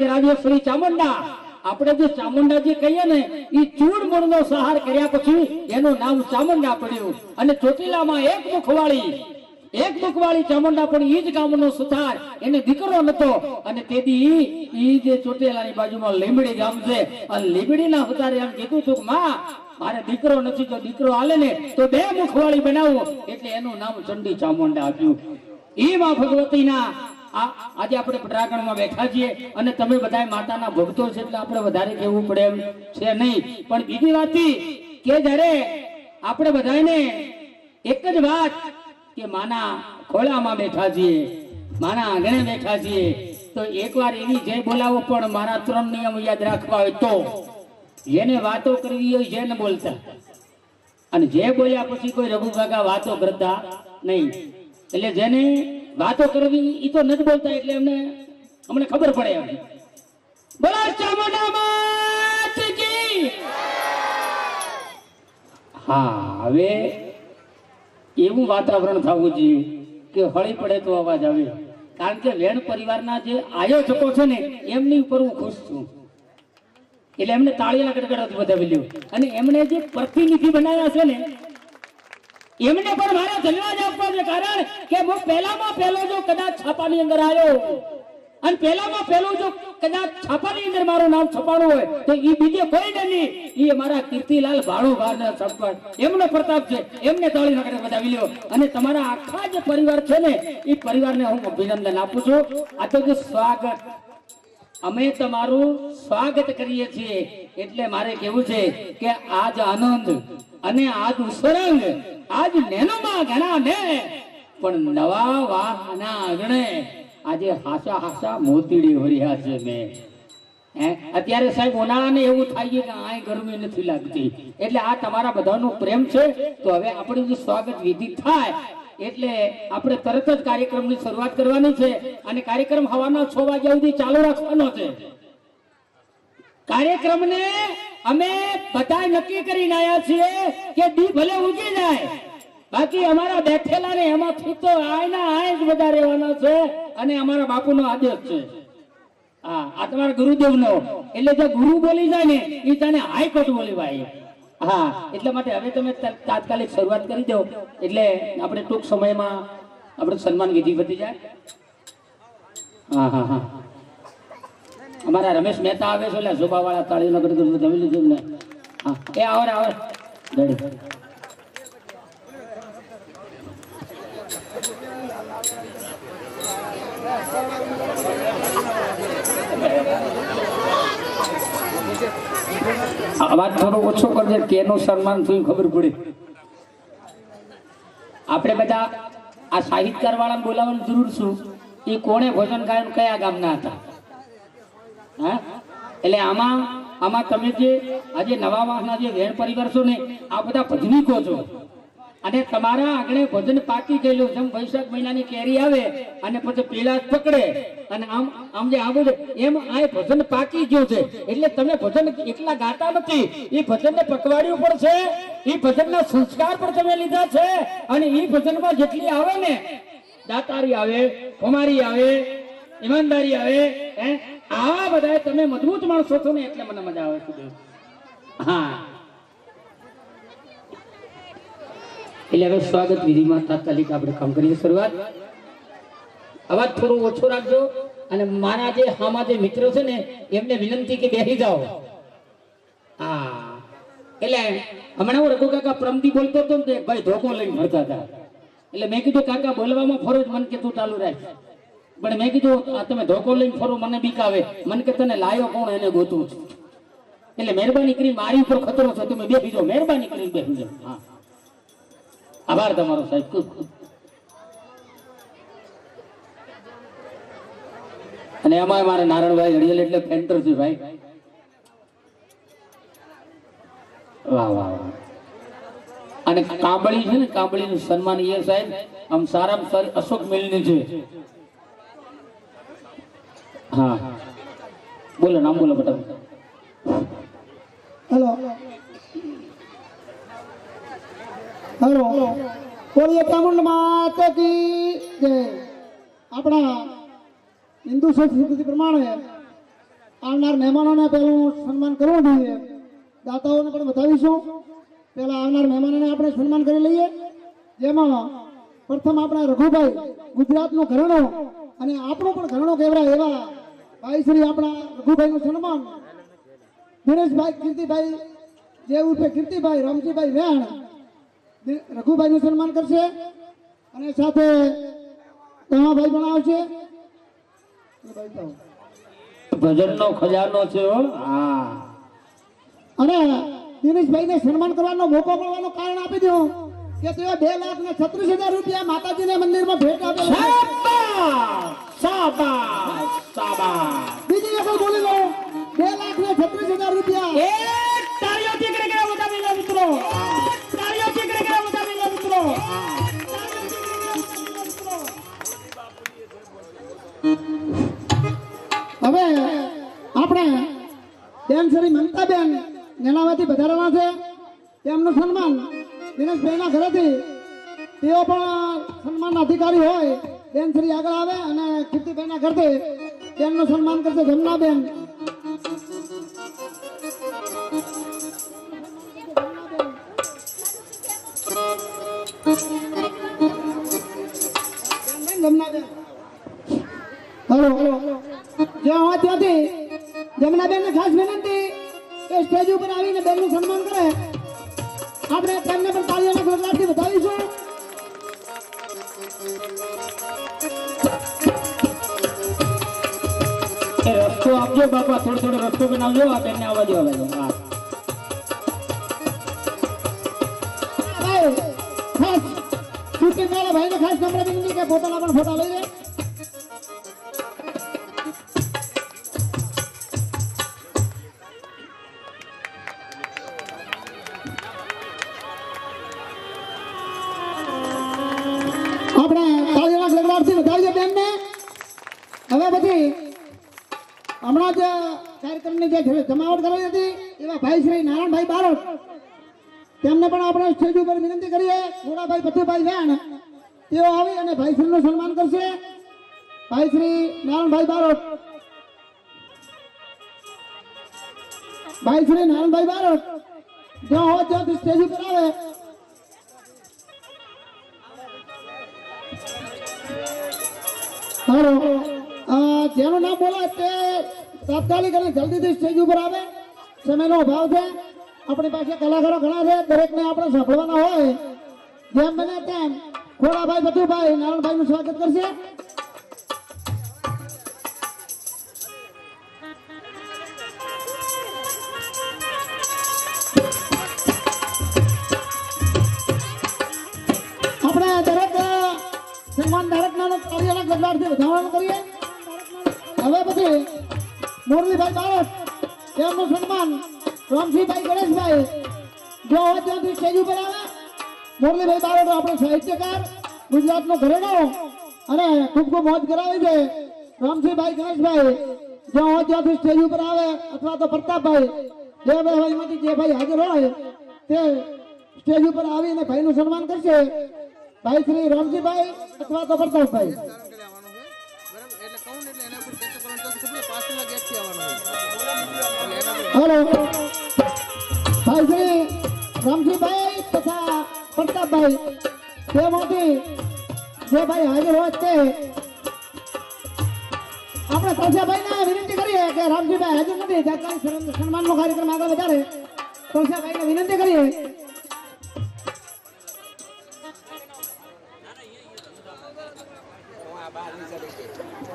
રાજેશ્વરી ચામુંડા આપણે જે ચામુંડાજી કહીએ ને એ ચૂડમૂળનો સહાર કર્યા પછી એનું નામ ચામુંડા પડ્યું અને ચોટીલામાં એક મુખવાળી ચામુંડા પણ ઈ જ ગામનો સુથાર એને દીકરો નતો અને તેથી ઈ જે ચોટીલાની બાજુમાં લીંબડી ગામ છે અને લીંબડીના સુથારે એમ કીધું હતું માં મારે દીકરો નથી જો દીકરો હાલે ને તો બે મુખવાળી બનાવો એટલે એનું નામ ચંડી ચામુંડા આપ્યું ઈ માં ભગવતીના આજે આપણે પટરાગણમાં બેઠા છીએ અને તમે બધા માતાના ભક્તો છે એટલે આપણે વધારે કહેવું પડે એમ છે નહીં પણ બીજી વાત કે જ્યારે આપણે બધાને એક જ વાત કે માના ખોળામાં બેઠા છીએ માના આંગણે બેઠા છીએ તો એકવાર એવી જય બોલાવો પણ મારા 3 નિયમ યાદ રાખવા હોય તો જેને વાતો કરવી હોય જેને બોલતા અને જે બોલ્યા પછી કોઈ રઘુ કાકા વાતો કરતા નહીં એટલે જેને વાતો કરવી ઈ તો નથી બોલતા એટલે અમને ખબર પડે એમ બોલો ચામુંડા માત કી હા હવે એવું વાતાવરણ થવું જોઈએ કે હળી પડે તો અવાજ આવે કારણ કે વેણ પરિવારના જે આયોજકો છે ને એમની ઉપર હું ખુશ છું એટલે એમને તાળીના ગડગડાથી વધાવી લ્યો અને એમને જે પ્રતિનિધિ બનાવ્યા છે ને એમને પણ મારા ધન્યવાદ આપવા છે કારણ કે હું પહેલામાં પહેલો જો કદાચ છાપાની અંદર આવ્યો અને પહેલામાં પહેલું જો કદાચ છાપાની અંદર મારું નામ છપાણું હોય તો એ બીજે કોઈ નહીં એ મારા કીર્તિલાલ ભાણુભાઈ છપ્પન એમનો પ્રતાપ છે એમને તાળી નગર વધાવી લ્યો અને તમારા આખા જે પરિવાર છે ને એ પરિવારને હું અભિનંદન આપું છું આ તો જે સ્વાગત અમે તમારું સ્વાગત કરીએ છીએ એટલે મારે કેવું છે કે આજ આનંદ અને આજ ઉસરંગ આજ નેનોમાં ઘણા ને પણ નવા વાહના આંગણે આજે હાસા હાસા મોતીડી ભર્યા છે મેં અત્યારે સાહેબ ઉનાળાને એવું થાય છે કે આ ગરમી નથી લાગતી એટલે આ તમારા બધાનો પ્રેમ છે તો હવે આપણી જે સ્વાગત વિધિ થાય એટલે આપણે તરત જ કાર્યક્રમની શરૂઆત કરવાની છે અને કાર્યક્રમ હવાના 6 વાગ્યા સુધી ચાલુ રાખવાનો છે કાર્યક્રમને અમે બધા નક્કી કરીને આવ્યા છીએ કે દી ભલે ઉગી જાય બાકી અમારા બેઠેલા ને એમાંથી તો આય જ બધા રહેવાના છે અને અમારા બાપુનો આદેશ છે હા આ તમારા ગુરુદેવનો એટલે જે ગુરુ બોલી જાય ને એ તને હાઈકોર્ટ બોલી ભાઈ હા એટલા માટે હવે તમે તાત્કાલિક શરૂઆત કરી દો એટલે આપણે ટૂંક સમયમાં આપણે સન્માન વિધિ વધી જાય હા હા હા અમારા રમેશ મહેતા આવે છે એટલે શોભાવાળા તાળીનો ગડગડ જમી લીધું ને હા એ આવે રેડી અવાજ થોડો ઓછો કરજે કેનું સન્માન થયું ખબર પડી આપણે બધા આ સાહિત્યકાર વાળા બોલાવવાની જરૂર છું એ કોણે ભોજન ગાયન કયા ગામના હતા હા એટલે આમાં તમે જે આજે નવા વાહના જે વેણ પરિવાર છો ને આ બધા ભજનીકો છો અને તમારા આંગણે ભજન પાકી ગયેલું જેમ વૈશાખ મહિનાની કેરી આવે અને પછી પીળા પકડે અને આમ જે આવું એમ આ ભજન પાકી ગયું છે એટલે તમે ભજન એકલા ગાતા નથી એ ભજનને પકવાડ્યું પણ છે એ ભજનના સંસ્કાર પણ તમે લીધા છે અને એ ભજનમાં જેટલી આવે ને દાતારી આવે કુમારી આવે ઈમાનદારી આવે આવા બધા તમે મજબૂત માણસો છો ને એટલે મને મજા આવે છે હા એટલે હવે સ્વાગત વિધિમાં તાત્કાલિક આપણે કામ કરીએ શરૂઆત અવાજ થોડો ઓછો રાખજો અને મારા જે હામાં જે મિત્રો છે ને એમને વિનંતી કે બેસી જાઓ હા એટલે હમણાં હું રઘુ કાકા પ્રમદી બોલતો હતો ને ભાઈ ધોકો લઈને ભરતા હતા એટલે મેં કીધું કાકા બોલવામાં ફરો જ મન કે તું ચાલુ રાખ પણ મેં કીધું આ તમે ધોકો લઈને ફરો મને બીક આવે મન કે તને લાયો કોણ એને ગોતું છું એટલે મહેરબાની કરી મારી ઉપર ખતરો છે તમે બેસી જાઓ મહેરબાની કરી બેસી જાઓ હા આભાર તમારો સાહેબ ખૂબ ખૂબ અને એમાં મારા નારાયણભાઈ ઘડિયાળ એટલે પેન્ટર છે ભાઈ વાહ વાહ વાહ અને કાબળી છે ને કાબળીનું સન્માન એ સાહેબ આમ સારામાં સારી અશોક મિલની છે હા બોલો નામ બોલો બેટા હેલો હેલો બોલીએ ચામુંડ માતા કી જય આપણા હિન્દુ સંસ્કૃતિ પ્રમાણે આવનાર મહેમાનોને પેલું સન્માન કરવું જોઈએ. દાતાઓને પણ બતાવીશું. પેલા આવનાર મહેમાનોને આપણે સન્માન કરી લઈએ. જેમાં પ્રથમ આપણા રઘુભાઈ ગુજરાતનું ઘરેણું અને આપણું પણ ઘરેણું કહેવાય એવા ભાઈ શ્રી આપણા રઘુભાઈનું સન્માન દિનેશભાઈ કીર્તિભાઈ જે ઉર્ફે કીર્તિભાઈ રામજીભાઈ વેણ રઘુભાઈનું સન્માન કરશે અને સાથે તમાભાઈ પણ આવશે. ભજનનો ખજાનો છે હો. હા, અને દિનેશભાઈને સન્માન કરવાનો મોકો મળવાનું કારણ આપી દઉં કે તેઓ 2,36,000 રૂપિયા માતાજીના મંદિરમાં ભેટ આપેલ છે. શાબાશ, શાબાશ, શાબાશ. બીજી વખત બોલી લો 2,36,000 રૂપિયા. એ તાળીઓથી ગણગણા વધાવીને મિત્રો, તાળીઓથી ગણગણા વધાવીને મિત્રો. હવે આપણે બેન શ્રી મમતાબેન નેનાવાથી વધારવાના છે. તેમનું સન્માન દિનેશભાઈના ઘરેથી તેઓ પણ સન્માનના અધિકારી હોય બેન શ્રી આગળ આવે અને કીર્તિભાઈના ઘરથી તેમનું સન્માન કરશે જમનાબેન. જમનાબેન હલો જે હોય ત્યાંથી જમનાબેનને ખાસ વિનંતી કે સ્ટેજ ઉપર આવીને બેનનું સન્માન કરે. આપણે તેમને પણ તાળીઓના ગોળાથી વધાવીશું. એ રસ્તો આપજો બાપા, થોડો થોડો રસ્તો બનાવજો. આ બેનને આવવા દો. હા, ભાઈ ખાસ શૂટિંગ વાળા ભાઈને ખાસ નમ્ર વિનંતી કે પોતાના પણ ફોટા લઈ લે. આપણે તાળીઓના ગડગડાટથી વધાવીએ બેનને. હવે પછી હમણાં જ કાર્યક્રમની જે જમાવટ કરાવી હતી એવા ભાઈ શ્રી નારાયણભાઈ બારોટ તેમને પણ આપણે સ્ટેજ ઉપર વિનંતી કરીએ. થોડાભાઈ પથુભાઈ વેણ તેઓ આવી અને ભાઈ શ્રીનું સન્માન કરશે. ભાઈ શ્રી નારાયણભાઈ બારોટ, ભાઈ શ્રી નારાયણભાઈ બારોટ જ્યાં હોય ત્યાંથી સ્ટેજ ઉપર આવે. હાલો, જેનું નામ બોલાય તે તાત્કાલિક અને જલ્દીથી સ્ટેજ ઉપર આવે. સમયનો અભાવ છે. આપણી પાસે કલાકારો ઘણા છે, દરેકને આપણે સાંભળવાના હોય. જેમ બને તેમ ખોડાભાઈ બટુભાઈ નારાયણભાઈનું સ્વાગત કરશે. આપણે દરેક સન્માન ધારકના કાર્યના ગડગડાટથી વધારવાનું કરીએ. હવે પછી મુરલીભાઈ બારોટ તેમનું સન્માન રામસિંહભાઈ ગણેશભાઈ જો હોય ત્યાંથી સ્ટેજ ઉપર આવે. મુરલીભાઈ બારોટ આપણો સાહિત્યકાર ગુજરાતનો ઘરેણો અને ખૂબ ખૂબ મોજ કરાવી છે. રામસિંહભાઈ ગણેશભાઈ જો હોય ત્યાંથી સ્ટેજ ઉપર આવે અથવા તો પ્રતાપભાઈ જે બે ભાઈમાંથી જે ભાઈ હાજર હોય તે સ્ટેજ ઉપર આવીને ભાઈનું સન્માન કરશે. ભાઈ શ્રી રામજીભાઈ અથવા તો પ્રતાપભાઈ. હેલો, ભાઈ શ્રી રામજીભાઈ તથા પ્રતાપભાઈ તેમાંથી જે ભાઈ હાજર હોય તે આપણે તરસાભાઈને વિનંતી કરીએ કે રામજીભાઈ હાજર નથી તાત્કાલિક સન્માનનો કાર્યક્રમ આગળ વધારે. તરસાભાઈને વિનંતી કરીએ.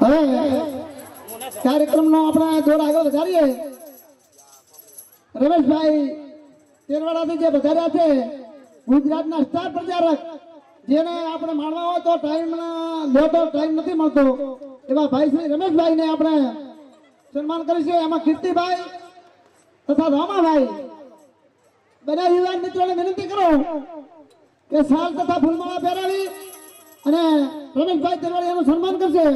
હવે કાર્યક્રમનો આપણે દોર આગળ વધારીએ. રમેશભાઈ તેરવાડાથી જે વધાર્યા છે ગુજરાતના સ્ટાર પ્રચારક જેને આપણે માણવા હોય તો ટાઈમ લો તો ટાઈમ નથી મળતો એવા ભાઈ શ્રી રમેશભાઈને આપણે સન્માન કરીશું. એમાં કીર્તિભાઈ તથા રામાભાઈ બધા યુવાન મિત્રોને વિનંતી કરો કે શાલ તથા ફૂલમાળા પહેરાવી અને રમેશભાઈ તેરવાડિયાનું સન્માન કરશે.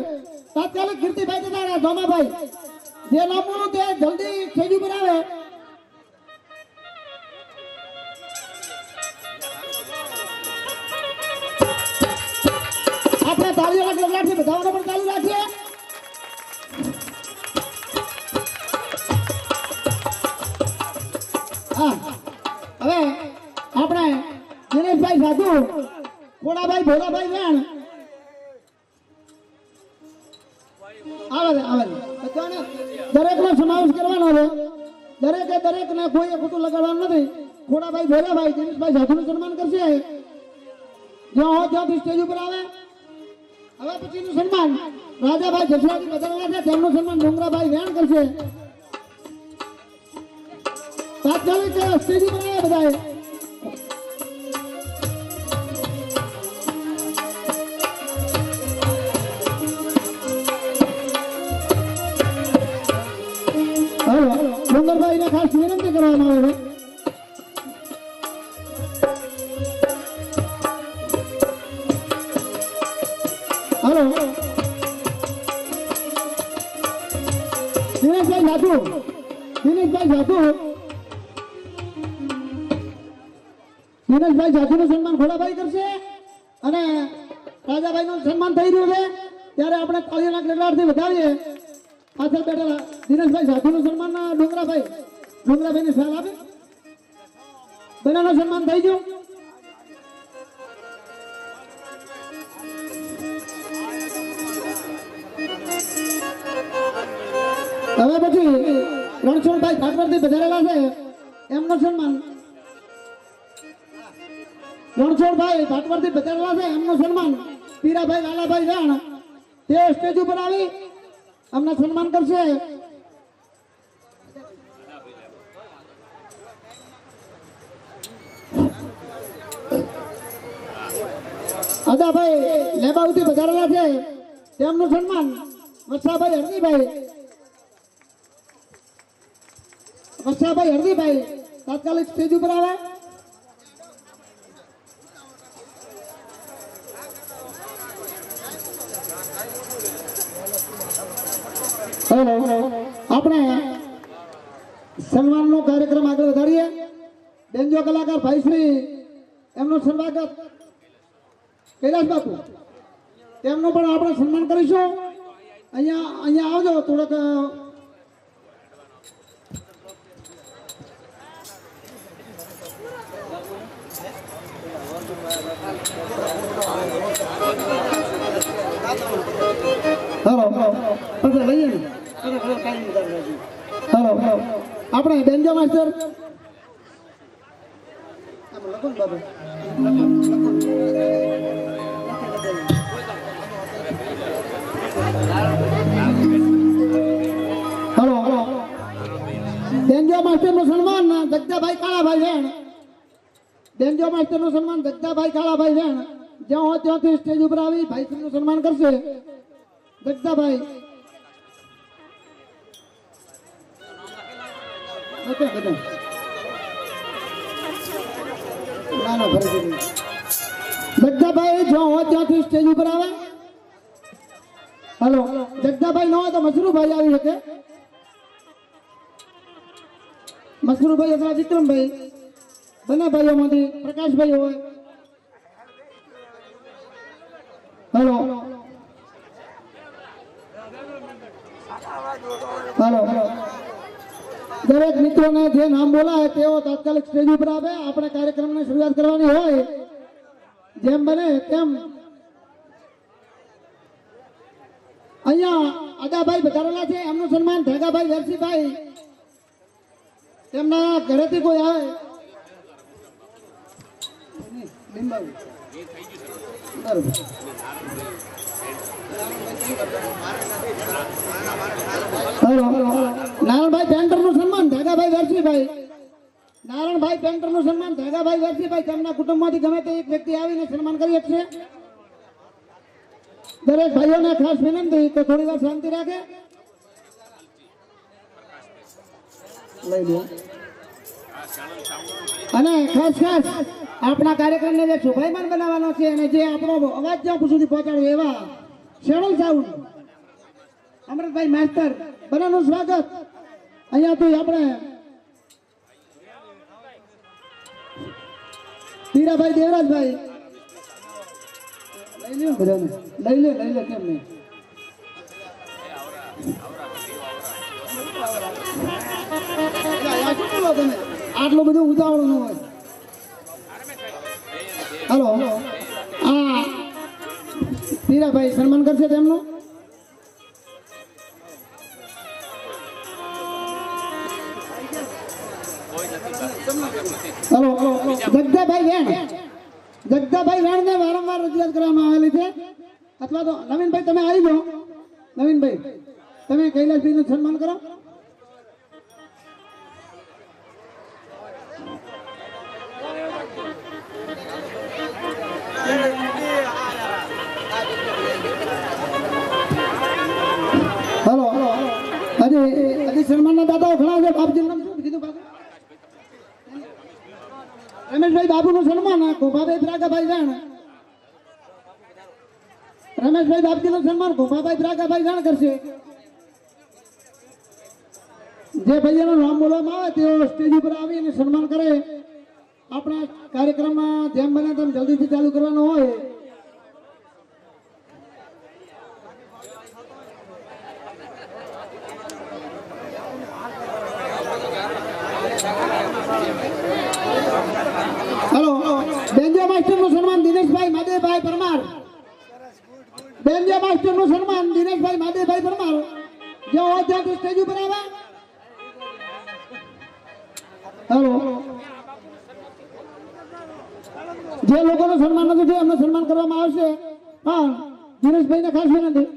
તાત્કાલિક કીર્તિભાઈ તથા રામાભાઈ જે નામ બોલું તે જલ્દી સ્ટેજ ઉપર આવે. આપણે તાળીઓના ગડગડાટથી બધાનો પણ ચાલુ રાખીએ. સાધુ ખોડાભાઈ ભોલાભાઈ વેણ આવે બધાને દરેકનો સમાવેશ કરવાનો છે દરેકને કોઈ ખોટું લગાડવાનું નથી ખોડાભાઈ ભોલાભાઈ દિનેશભાઈ સાધુનું સન્માન કરશે જ્યાં હોય ત્યાંથી સ્ટેજ ઉપર આવે હવે પછીનું સન્માન રાજાભાઈ જસવાજી બદલવા છે તેમનું સન્માન ડુંગરાભાઈ વેણ કરશે તાત્કાલિક સ્ટેજ ઉપર આવે બધાએ ડુંગરભાઈ ને ખાસ વિનંતી કરવામાં આવે છે હલો દિનેશભાઈ સાધુનું સન્માન ખોડાભાઈ કરશે અને રાજાભાઈ નું સન્માન થઈ રહ્યું છે ત્યારે આપણે તાળીઓના ગડગડાટથી વધાવીએ પાછળ બેઠેલા દિનેશભાઈ સાધુનું સન્માન ડુંગરાભાઈ ને સલાહ આપે બંનેનું સન્માન થઈ ગયું હવે પછી રણછોડભાઈ ઠાકરથી પધારેલા છે એમનું સન્માન રણછોડભાઈ ભાટવરથી પધારેલા છે એમનું સન્માન પીરાભાઈ લાલાભાઈ જાણ તે સ્ટેજ ઉપર આવી અમને સન્માન કરશે અદાભાઈ લેબાઉથી પધારેલા છે તેમનું સન્માન વસાભાઈ હરદીભાઈ તાત્કાલિક સ્ટેજ ઉપર આવે આપણે સન્માનનો કાર્યક્રમ આગળ વધારીએ બેન્જો કલાકાર ભાઈશ્રી એમનું સ્વાગત કૈલાસ બાપુ તેમનું પણ આપણે સન્માન કરીશું અહીંયા આવજો થોડોક આપણે બેન્જો માસ્ટર બેન્જો માસ્ટર નું સન્માન જગદાભાઈ કાળાભાઈ વેણ બેન્જો માસ્ટર નું સન્માન જગદાભાઈ કાળાભાઈ વેણ જ્યાં હોય ત્યાંથી સ્ટેજ ઉપર આવી ભાઈ નું સન્માન કરશે જગદાભાઈ જગદાભાઈ જો હોય ત્યાંથી સ્ટેજ ઉપર આવે હલો જગદાભાઈ ન હોય તો મસરૂભાઈ આવી શકે મસરૂભાઈ અથવા વિક્રમભાઈ બંને ભાઈઓમાંથી પ્રકાશભાઈ હોય હલો દરેક મિત્રોને જે નામ બોલાય તેઓ તાત્કાલિક સ્ટેજ ઉપર આવે આપણે કાર્યક્રમની શરૂઆત કરવાની હોય જેમ બને તેમ અહીંયા આગાભાઈ વધારેલા છે એમનું સન્માન ભેગાભાઈ વેરસીભાઈ તેમના ઘરેથી કોઈ આવે નારાયણભાઈ પેન્ટર નું સન્માન ભેગાભાઈ વેરસીભાઈ નારાયણભાઈ પેન્ટર નું સન્માન ભેગાભાઈ વેરસીભાઈ તેમના કુટુંબમાંથી ગમે તે એક વ્યક્તિ આવીને સન્માન કરી શકશે દરેક ભાઈઓને ખાસ વિનંતી કે થોડી વાર શાંતિ રાખે અને ખાસ આપણા કાર્યક્રમને જે શોભાયમાન બનાવવાનો છે અને જે આપણો અવાજ જ્યાં સુધી પહોંચાડે એવા શેડલ સાઉન્ડ અમૃતભાઈ માસ્ટર બધાનું સ્વાગત અહીંયાથી આપણે હીરાભાઈ દેવરાજભાઈ લઈ લે કેમ નહીં આટલું બધું ઉતાવળ ન હોય હાલો આ હીરાભાઈ સન્માન કરશે તેમનું. હાલો જગદાભાઈ વેણ ને વારંવાર રજૂઆત કરવામાં આવેલી છે. અથવા તો નવીનભાઈ તમે આવી જાઓ. નવીનભાઈ તમે કૈલાસભાઈ નું સન્માન કરો. હલો હજી સન્માનના દાદાઓ ઘણા છે. બાપજીનું નામ શું કીધું પાછું? રમેશભાઈ બાબુનું સન્માન ગોપાભાઈ પ્રાગાભાઈ વેણ. રમેશભાઈ બાપજીનું સન્માન ગોપાભાઈ પ્રાગાભાઈ વેણ કરશે. જે ભાઈઓનું નામ બોલવામાં આવે તેઓ સ્ટેજ ઉપર આવીને સન્માન કરે. આપણા કાર્યક્રમમાં જેમ બને તેમ જલ્દીથી ચાલુ કરવાનો હોય. हेलो बेंजा मास्टर નું સન્માન દિનેશભાઈ માદેભાઈ પરમાર. બેન્જા માસ્ટર નું સન્માન દિનેશભાઈ માદેભાઈ પરમાર. જે હોય ત્યાં સ્ટેજ ઉપર આવે. હેલો જે લોકોનું સન્માન નથી થયું એમનું સન્માન કરવામાં આવશે. હા દિનેશભાઈને ખાસ વિનંતી.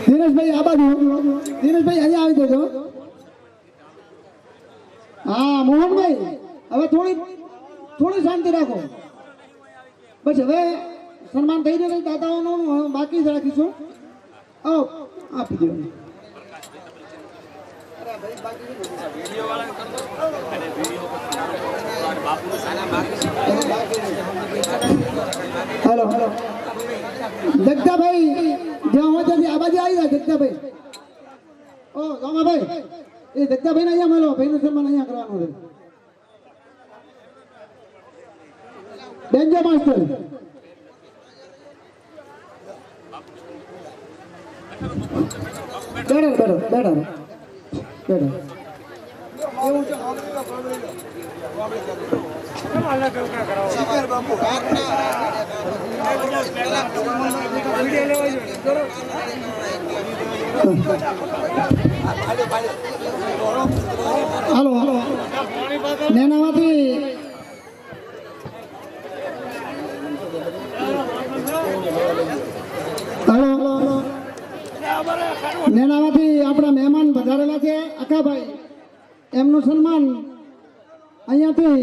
દિનેશભાઈ આ બાજુ. દિનેશભાઈ અહીંયા આવી જજો. હા મોહનભાઈ હવે થોડી શાંતિ રાખો. બસ હવે સન્માન થઈ જશે. દાદાઓનું બાકી જ રાખીશું. આપી દો. હેલો જગદાભાઈ જ્યાં હોય ત્યાંથી આ બાજુ આવી જાય. જગદાભાઈ ઓ રામાભાઈ એ જગદાભાઈ ને અહીંયા મળો. ભાઈ નું સન્માન અહીંયા કરવાનું છે. બેન્જા માસ્ટર બેડર હાલો નેનામાંથી નેનામાંથી આપણા મહેમાન પધારેલા છે અખાભાઈ. એમનું સન્માન અહીંયાથી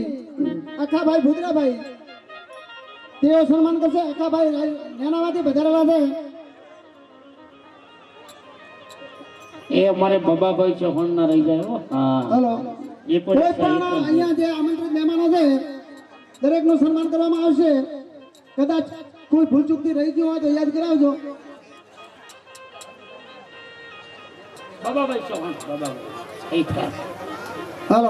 અખાભાઈ ભુજરાભાઈ તેઓ સન્માન કરશે. અખાભાઈ નેનામાંથી પધારેલા છે. એ અમારે બબાભાઈ ચૌહાણ ના રહી જાય. હા હલો એ કોઈ પણ અહીંયા જે આમંત્રિત મહેમાનો છે દરેકનું સન્માન કરવામાં આવશે. કદાચ કોઈ ભૂલચૂકથી રહી ગયું હોય તો યાદ કરાવજો. બબાભાઈ ચૌહાણ બબાભાઈ હાલો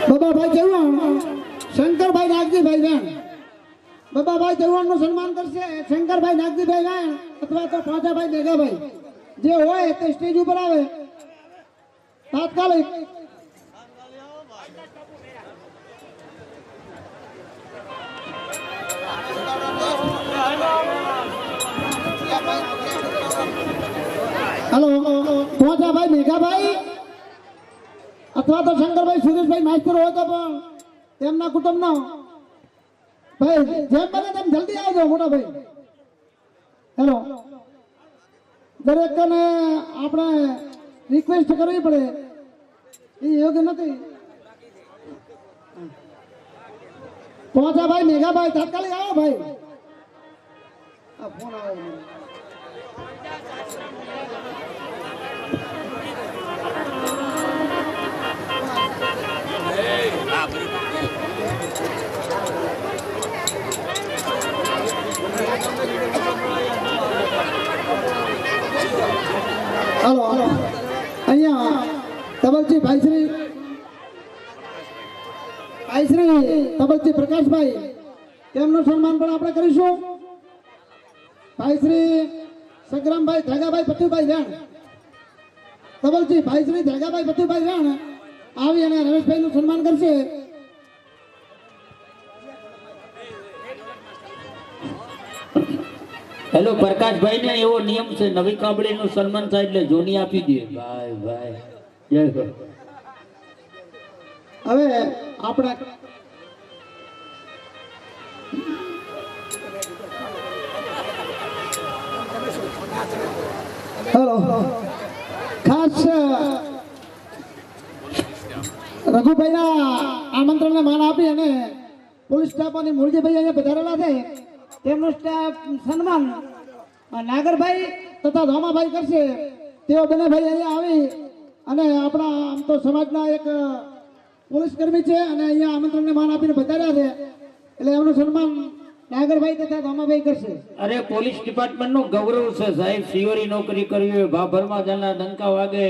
બબાભાઈ ચૌહાણ શંકરભાઈ નાગજીભાઈ વેણ. બબાભાઈ ચૌહાણનું સન્માન કરશે શંકરભાઈ નાગજીભાઈ વેણ અથવા તો પાંચાભાઈ મેઘાભાઈ. જે હોય તે સ્ટેજ ઉપર આવે તાત્કાલિક. હલો પાંચાભાઈ મેઘાભાઈ અથવા તો શંકરભાઈ સુરેશભાઈ માસ્ટર હોય તો પણ તેમના કુટુંબનો ભાઈ જેમ બને તેમ જલ્દી આવજો મોટા ભાઈ. હેલો દરેકને આપણે રિક્વેસ્ટ કરવી પડે એ યોગ્ય નથી. પાંચાભાઈ મેઘાભાઈ તાત્કાલિક આવો ભાઈ. આ ફોન આવે. હાલો અહીંયા તબલજી ભાઈ શ્રી ભાઈ શ્રી તબલજી પ્રકાશભાઈ તેમનું સન્માન પણ આપણે કરીશું. ભાઈ શ્રી સંગ્રામભાઈ ધેગાભાઈ પતુભાઈ વેણ, તબલજી ભાઈ શ્રી ધેગાભાઈ પતુભાઈ વેણ આવી અને રમેશભાઈનું સન્માન કરશે. હેલો પ્રકાશભાઈ ને એવો નિયમ છે નવી કાબળી નું સન્માન થાય એટલે જોની આપી દે. ભાઈ ભાઈ જય હો. હવે આપણા હેલો ખાસ રઘુભાઈના આમંત્રણને માન આપી અને પોલીસ સ્ટાફ અને મુરજીભાઈ અહીંયા પધારેલા છે તેમનું સ્ટાફ સન્માન નાગરભાઈ તથા ધોમાભાઈ કરશે. તેઓ બંને ભાઈ અહીંયા આવી અને આપણા આમ તો સમાજના એક પોલીસ કર્મી છે અને અહીંયા આમંત્રણને માન આપીને પધાર્યા છે એટલે એમનું સન્માન નાગરભાઈ તથા ધોમાભાઈ કરશે. અરે પોલીસ ડિપાર્ટમેન્ટ નું ગૌરવ છે સાહેબ. સિયોરી નોકરી કરવી હોય, ભાભરમાં જાના ડંકા વાગે,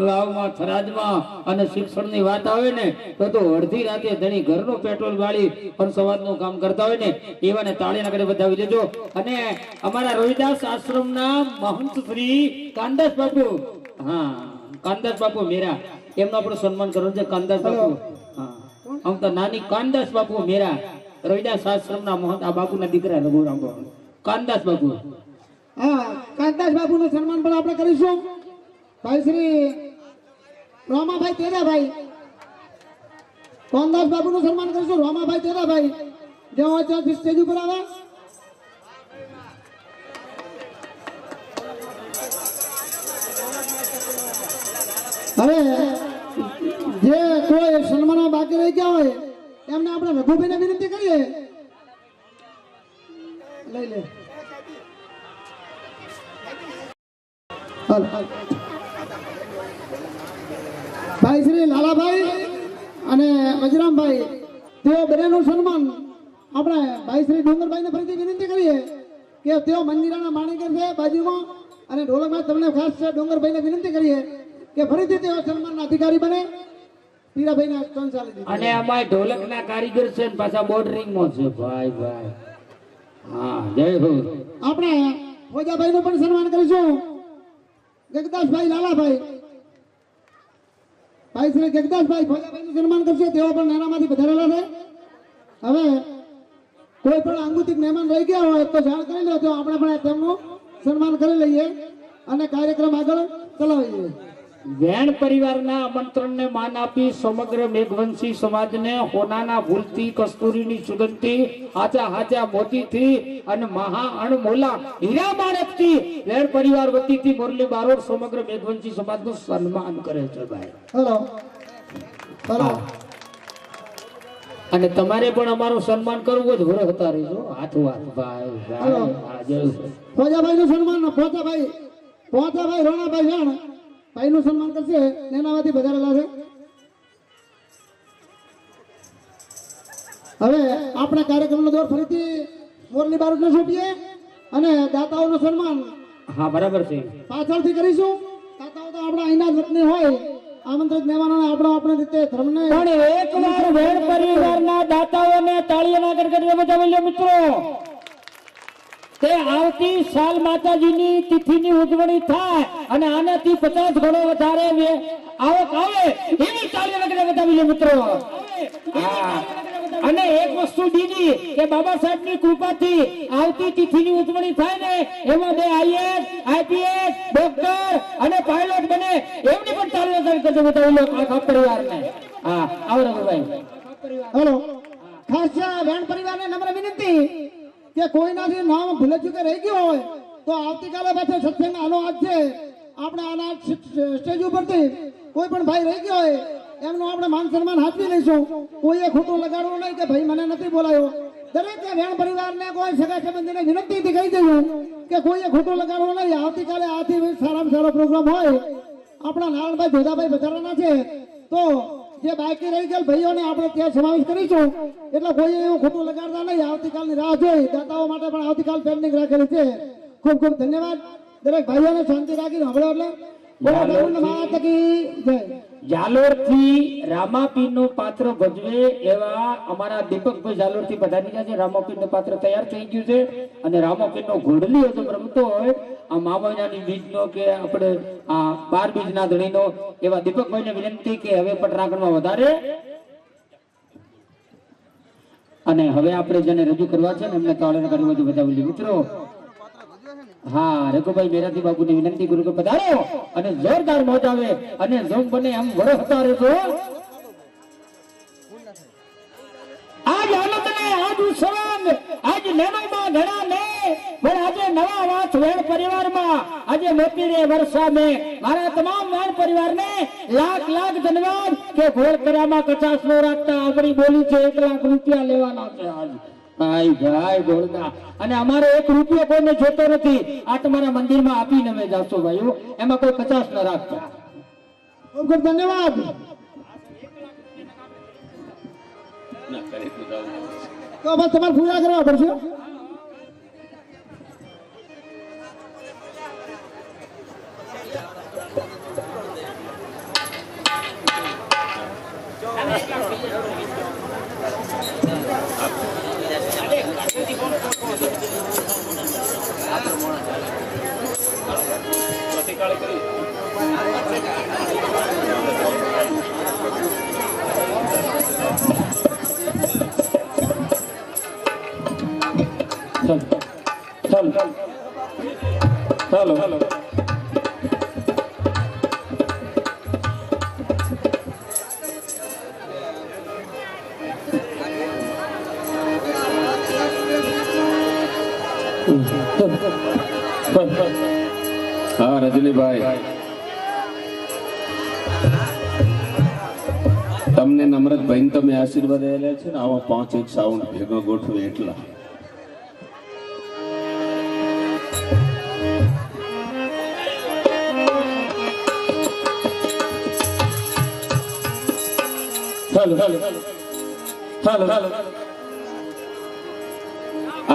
વાવમાં થરાદમાં અને શિક્ષણની વાત આવે ને તો અડધી રાતે ધણી ઘરનું પેટ્રોલ બાળી પણ સમાજનું કામ કરતા હોય ને એવાને તાળીના કરે વધાવી દેજો. અને અમારા રોહિદાસ આશ્રમના મહંત શ્રી કાનદાસ બાપુ, હા કાનદાસ બાપુ મેરા, એમનું આપણે સન્માન કરવું છે. કાનદાસ બાપુ, હા આમ તો નાની કાનદાસ બાપુ મેરા રોહિદાસ આશ્રમના મહંત, આ બાપુના દીકરા રઘુરામ બાપુ, કાનદાસ બાપુ. હા કાનદાસ બાપુનું સન્માન પણ આપણે કરીશું. ભાઈ શ્રી રોમાભાઈ તેજાભાઈ, કાનદાસ બાપુનું સન્માન કરીશું. રોમાભાઈ તેજાભાઈ જેઓ અત્યારથી સ્ટેજ ઉપર આવે. હવે જે કોઈ સન્માનો બાકી રહી ગયા હોય એમને આપણે રઘુભાઈને વિનંતી કરીએ. લઈ લે ભાઈ શ્રી લાલાભાઈ અને વજરામભાઈ તેઓ બંનેનું સન્માન આપણે ભાઈ શ્રી ડુંગરભાઈને ફરીથી વિનંતી કરીએ કે તેઓ મંદિરાના માણેકર છે બાજુમાં અને ઢોલકમાં તમને ખાસ છે ડુંગરભાઈને વિનંતી કરીએ કે ફરીથી તેઓ સન્માનના અધિકારી બને. પીરાભાઈના સ્ટોન ચાલે છે અને અમાય ઢોલકના કારીગર છે ને પાછા બોર્ડરિંગમાં છે. ભાઈ ભાઈ હા જય હો. આપણે ફોજાભાઈનું પણ સન્માન કરીશું. જગદાસભાઈ લાલાભાઈ, ભાઈ શ્રી જગદાસભાઈ ફોજાભાઈનું સન્માન કરશે. તેઓ પણ નાનામાંથી વધારેલા છે. હવે કોઈ પણ આંગુતિક મહેમાન રહી ગયા હોય તો જાણ કરી લો તો આપણે પણ તેમનું સન્માન કરી લઈએ અને કાર્યક્રમ આગળ ચલાવીએ. વેણ પરિવારના આમંત્રણને માન આપી સમગ્ર મેઘવંશી સમાજને હોનાના ફૂલથી, કસ્તુરીની સુગંધથી, હાચા હાચા મોતીથી અને મહા અણમોલા હીરા માણેકથી વેણ પરિવાર વતીથી મુરલી બારોટ સમગ્ર મેઘવંશી સમાજનું સન્માન કરે છે. ભાઈ હેલો હેલો અને તમારે પણ અમારું સન્માન કરવું જ વર હતા રહેજો હાથ વાત. ભાઈ ભાઈ હા જય હો. ફોજાભાઈનું સન્માન ફોજાભાઈ રોણાભાઈ વેણ ભાઈનું સન્માન કરશે. નેનાવાથી વધારેલા છે. હવે આપણે કાર્યક્રમનો દોર ફરીથી મોરલી બારોટને સોંપીએ અને દાતાઓનું સન્માન હા બરાબર છે. પાછળથી કરીશું. દાતાઓ તો આપણા અહીંના જ વતની હોય, આમંત્રિત મહેમાનોને આપણો આપણે રીતે ધર્મને પણ એકવાર વેણ પરિવારના દાતાઓને તાળીઓના ગડગડ બજાવી લો મિત્રો. તે આવતી સાલ માતાજીની તિથિની ઉજવણી થાય અને આનાથી 50 ગણો વધારે આવક આવે એવી તાળીઓના ગડગડ બજાવી લો મિત્રો. હા અને એક વસ્તુ બીજી કે બાબા સાહેબની કૃપાથી આવતી તિથિની ઉજવણી થાય ને એમાં 2 આઈએએસ, આઈપીએસ, ડોક્ટર અને પાયલોટ બને એમની પણ તાળીઓના ગડગડ બજાવી લો આખા પરિવારને. હા આવો રઘુભાઈ. હેલો ખાસ વેણ પરિવારને નમ્ર વિનંતી કે કોઈનાથી નામ ભૂલે ચૂકે રહી ગયો હોય તો આવતીકાલે પાછળ સત્સંગ આનો આજ છે. આપણે આના સ્ટેજ ઉપરથી કોઈ પણ ભાઈ રહી ગયો હોય એમનું આપણે માન સન્માન હાથવી લઈશું. કોઈએ ખોટું લગાડવું નહીં કે ભાઈ મને નથી બોલાયો. દરેક વેણ પરિવારને કોઈ સગા સંબંધીને વિનંતીથી કહી દઉં કે કોઈએ ખોટું લગાડવું નહીં. આવતીકાલે આથી સારામાં સારો પ્રોગ્રામ હોય. આપણા નારાયણભાઈ ધોધાભાઈ વધારાના છે તો જે બાકી રહી ગયેલ ભાઈઓને આપણે ત્યાં સમાવેશ કરીશું. એટલે કોઈ એવું ખોટું લગાડતા નહીં. આવતીકાલની રાહ જોઈ દાતાઓ માટે પણ આવતીકાલ પેન્ડિંગ રાખેલી છે. ખૂબ ખૂબ ધન્યવાદ. દરેક ભાઈઓને શાંતિ રાખીને હમણાં એટલે બોલો ગરુડ માતા કી જય. જાલોર થી રામાપીર નું પાત્ર ભજવે એવા અમારા દીપકભાઈ જાલોર થી પધારી ગયા છે. રામાપીર નું પાત્ર તૈયાર થઈ ગયું છે અને રામાપીર નો ઘોડલી જો રમતો હોય આ મામૈયાની બીજ નો કે આપણે આ 12 બીજ ના ધણી નો એવા દીપકભાઈ ને વિનંતી કે હવે પટરાગણમાં વધારે અને હવે આપણે જેને રજૂ કરવા છે ને એમને તાળીના ગણપતિ બતાવી મિત્રો. હા રઘુભાઈ મેરાથી બાબુની વિનંતી કરું કે પધારો અને જોરદાર મોજ આવે અને જોમ બને એમ વડો હતા રહેજો. આજ આનંદ ને આજ ઉત્સવ આજ નેનોમાં ઘણા ને પણ આજે નવા વાત વેણ પરિવારમાં આજે મોતી રે વર્ષા મે મારા તમામ વેણ પરિવારને લાખ લાખ ધન્યવાદ કે ઘોળ કર્યામાં કચાસ નો રાખતા આપણી બોલી છે 1 લાખ રૂપિયા લેવાના છે આજ. ભાઈ ભાઈ બોલતા અને અમારે 1 રૂપિયો કોઈને જોતો નથી. આ તમારા મંદિરમાં આપીને અમે જાશો ભાઈઓ, એમાં કોઈ 50 ન રાખતા. ખૂબ ખૂબ ધન્યવાદ. તો બસ તમારે પૂજા કરવા પડશે. ચાલો ચાલો હા રજનીભાઈ, તમને નમ્રતભાઈ તમે આશીર્વાદ આપ્યા છે ને આવા 5 એક સાઉન્ડ ભેગો ગોઠવે એટલા.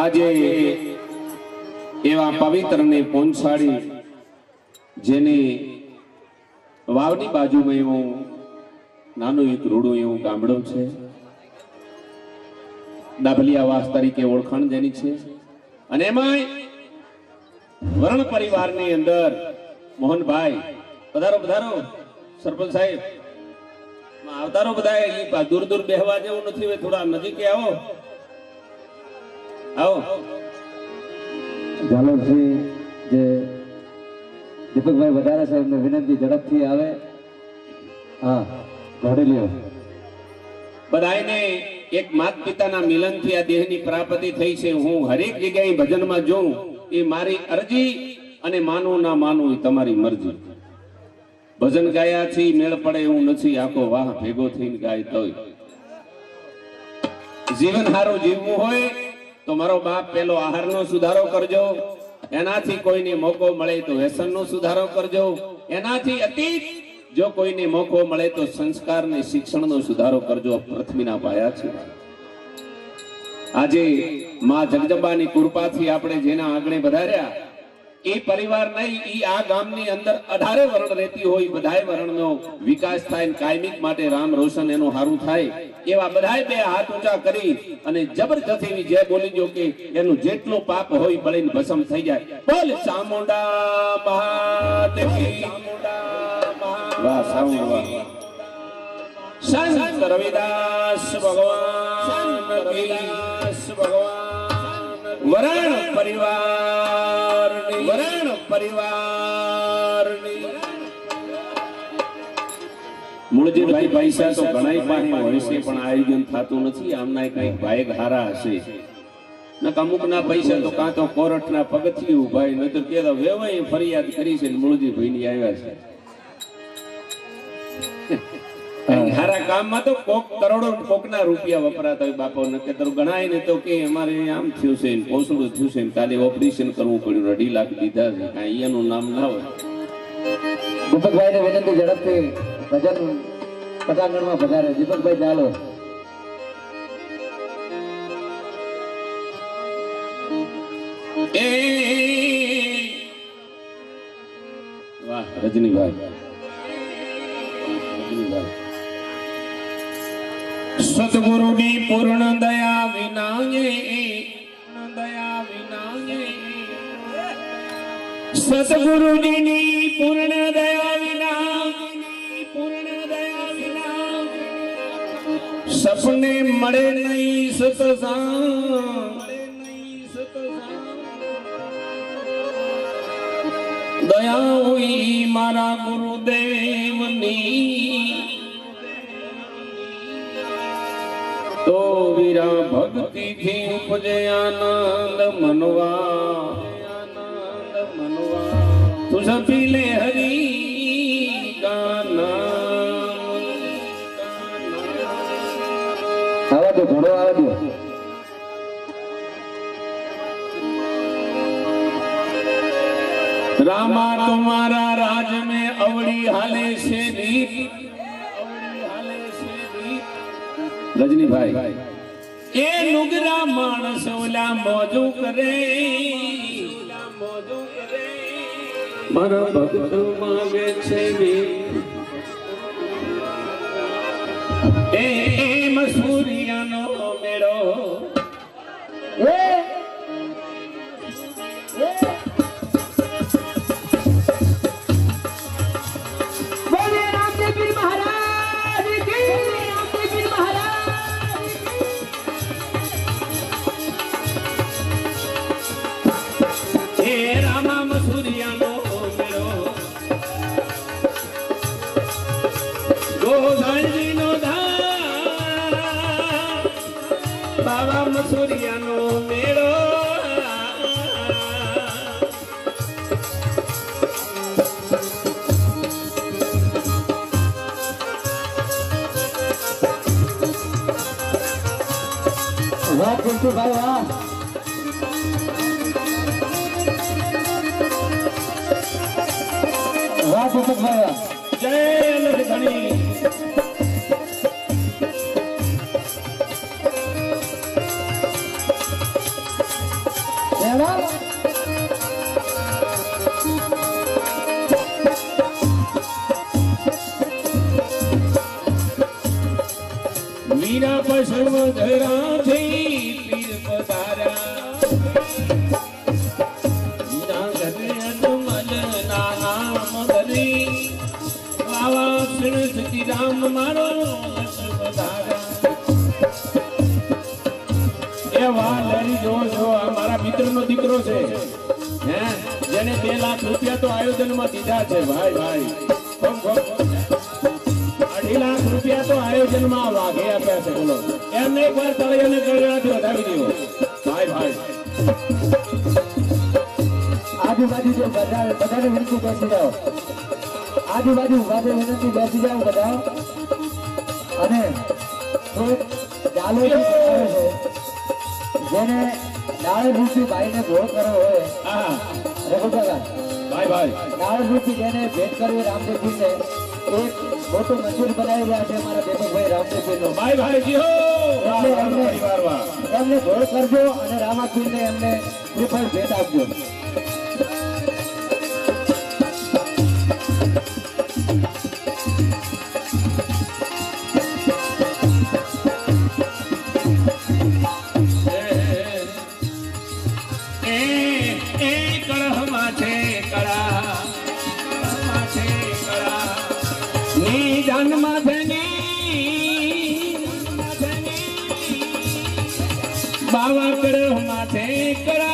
આજે એવા પવિત્ર ને પોંછાડી જેની વાવની બાજુમાં એવું નાનું એક રૂડું એવું ગામડું છે, ડાભલિયા વાસ તરીકે ઓળખાણ જેની છે અને એમાંય વરણ પરિવારની અંદર મોહનભાઈ પધારો પધારો સરપંચ સાહેબ આવતારો બધા દૂર દૂર બેહવા જેવું નથી, હવે થોડા નજીકે આવો આવો. ઝાલોરથી જે દીપકભાઈ વધારે છે એમને વિનંતી ઝડપથી આવે. હા ઘોડેલીઓ બધાને એક માત પિતાના મિલનથી આ દેહની પ્રાપ્તિ થઈ છે. હું હરેક જગ્યાએ ભજનમાં જોઉં એ મારી અરજી અને માનું ના માનું એ તમારી મરજી. ભજન ગાયા થી મેળ પડે એવું નથી, આખો વાહ ભેગો થઈને ગાય તોય. જીવન હારું જીવવું હોય તો મારો બાપ પેલો આહારનો સુધારો કરજો, એનાથી કોઈને મોકો મળે તો વ્યસનનો સુધારો કરજો, એનાથી અતીત જો કોઈને મોકો મળે તો સંસ્કાર ને શિક્ષણનો સુધારો કરજો. પૃથ્વીના પાયા છે. આજે માં જગદંબાની કૃપાથી આપણે જેના આંગણે વધાર્યા એ પરિવાર નહીં, એ આ ગામની અંદર 18 વરણ રહેતી હોય, બધાય વરણનો વિકાસ થાય ને કાયમિક માટે રામ રોશન એનું હારું થાય એવા બધાય 2 હાથ ઊંચા કરી અને જબરજસ્ત એવી જય બોલી જો કે એનું જેટલું પાપ હોય બળીને ભસ્મ થઈ જાય. બોલ ચામુંડા મહાદેવી. વાહ સાઉન્ડ વાહ. સંત રવિદાસ ભગવાન વરણ પરિવારની મૂળજીભાઈ પૈસા તો ઘણાય પાસે હોય છે પણ આયોજન થતું નથી. આમના કઈક ભાઈ હારા હશે ને અમુક ના પૈસા તો કાં તો કોરટ ના પગથિયું ભાઈ નતર કે વેવાય ફરિયાદ કરી છે મૂળજીભાઈ ની આવ્યા છે. હારા કામમાં તો કોક કરોડો કોકના રૂપિયા વપરાતા હોય બાપો ને કે ગણાય ને તો કે અમારે આમ થયું છે ને પોસડું થયું છે ને કાલે ઓપરેશન કરવું પડ્યું, 2.5 લાખ દીધા છે, કાંઈ એનું નામ ના હોય. દીપકભાઈ ને વિનંતી ઝડપથી ભજન પટાંગણમાં પધારે. દીપકભાઈ ચાલો. વાહ રજનીભાઈ સદગુરુની પૂર્ણ દયા વિના સદગુરુજીની પૂર્ણ દયા વિના સપને મળે નહીં સતસંગ દયા હોઈ મારા ગુરુદેવની તો વીરા ભક્તિથી ઉપજે આનંદ મનવા તું સપી લે હરી ગાના આવા દો ઘોડો આવા દો रामा तुम्हारा राज में अवड़ी हाले से दीप रजनी भाई ए नुगरा मानस ओला मौजू करे मारा भक्त मांगे छे ए मसूरिया नो मेड़ो બાબા મસુરિયાનો મેળો વાહ પિન્ટુભાઈ વાહ વાહ દીપકભાઈ વાહ જય અલગ ધણી વીરા પશુ ધરાથી પીર પધારા વીરા ઘરે અજમલ નામ ધરી બાવા શ્રી સતી રામ મારો પધારા એ વાલરી જો આ મારા મિત્રનો દીકરો છે હે જેને 2 લાખ રૂપિયા તો આયોજનમાં દીધા છે ભાઈ ₹2.5 લાખ રૂપિયા તો આયોજનમાં વાઘે આપ્યા છે બોલો એમને એકવાર તળિયાને ગળાથી વધાવી દીધો ભાઈ આજુબાજુ જો બધાને વિનંતી બેસી જાઓ આજુબાજુ વિનંતી બેસી જાઓ બધા અને ચાલો જેને નાળ રૂપી ભાઈને ભોળ કરવો હોય હા રઘુદાદા ભાઈ નાળ રૂપી જેને ભેટ કરવી રામદેવજીને એક મોટું મંદિર બનાવી રહ્યા છે મારા દેવભાઈ રામદેવજીનો ભાઈ જી હો એમને પરિવારમાં ભોળ કરજો અને રામાપીરને એમને શ્રીફળ ભેટ આપજો બાવા કડો માથે કરા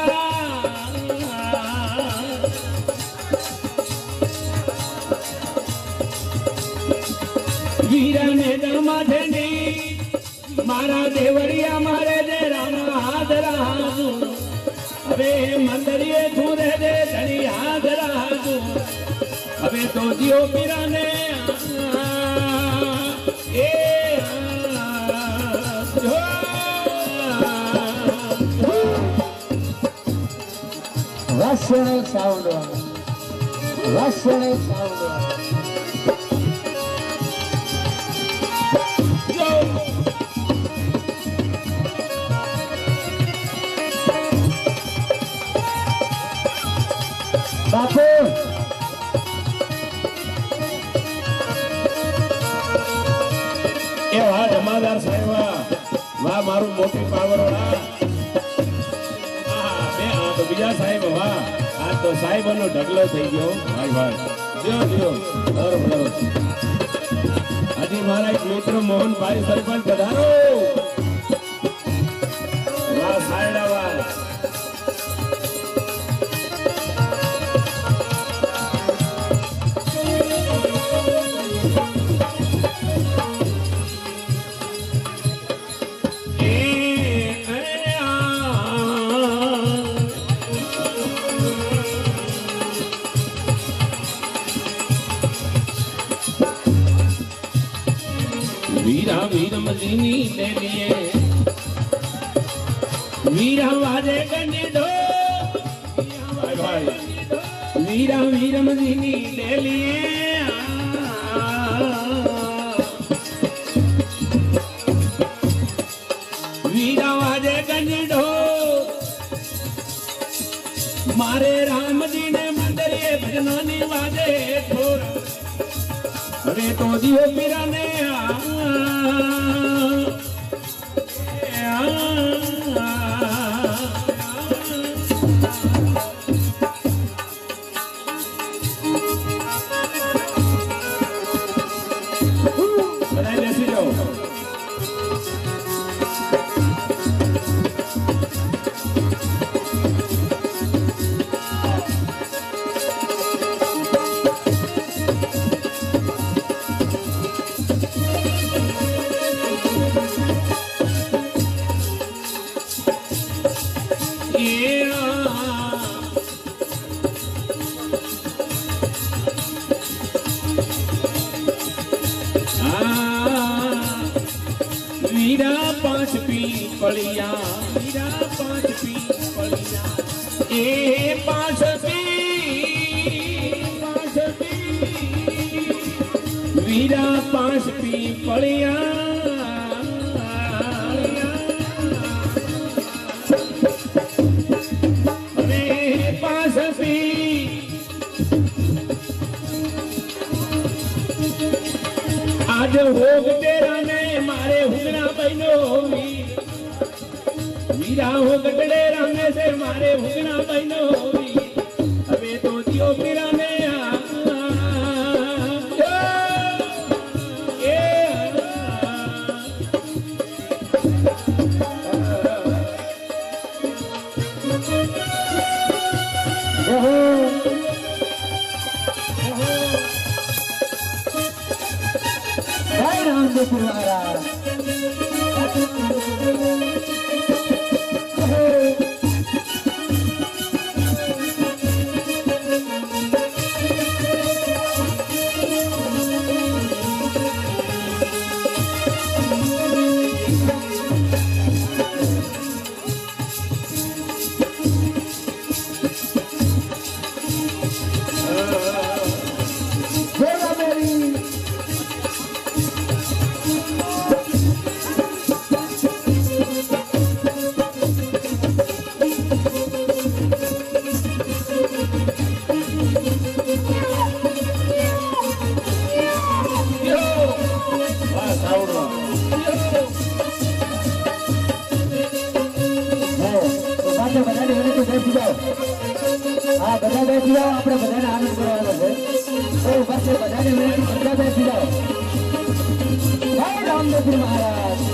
વીરા ને માથે ને મારા દેવરિયા મારે દે રામા હાથ રાહુ હવે મંદરિયે તું રે દે ધણી હાથ રાહુ હવે તો જીઓ પીરાને એ Rational sound. બાપુ સાહેબ વાહ મારું મોટી પાવર વાહ આ તો બીજા સાહેબ વાહ આ તો સાહેબનો ઢગલો થઈ ગયો ભાઈ ભાઈ જો બરોબર હજી મારા એક મિત્ર મોહનભાઈ સરપંચ પધારો વાહ સાયડા વાહ वीरा वीर मदीनी ले लिए वीरा वाजे गंजे दो भाई भाई वीरा वीर मदीनी ले लिए वीरा वाजे गंजे दो मारे राम जी ने मंदिर ये भजनानी वाजे ठोर अरे तो दियो मीरा ने बनाए जैसे जाओ वीरा पांच पी पलिया वीरा पांच पी पलिया ए पांच पी वीरा पांच पी पलिया अरे पांच पी आज होग तेरा ने मारे हुगना बहनो वीरा हो गटड़े रामे से मारे हुगना बहनो अबे तो दियो मीरा ने બધા બેસી જાઓ આપણે બધાને આનંદ કરવાનો છે તો પાસે બધાને વિનંતી બધા બેસી જાઓ જય રામદેવપુર મહારાજ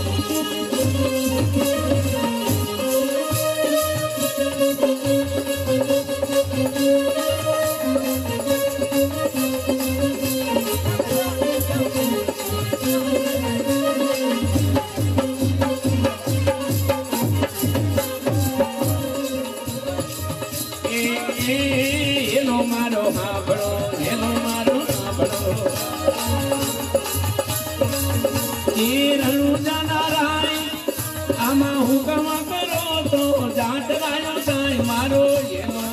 હેલો મારો હાંભળો હેલો મારો હાંભળો એ રણું જાનારાય આમાં હુકમ કરો તો જાટ ગાયો સાંઈ મારો હેલો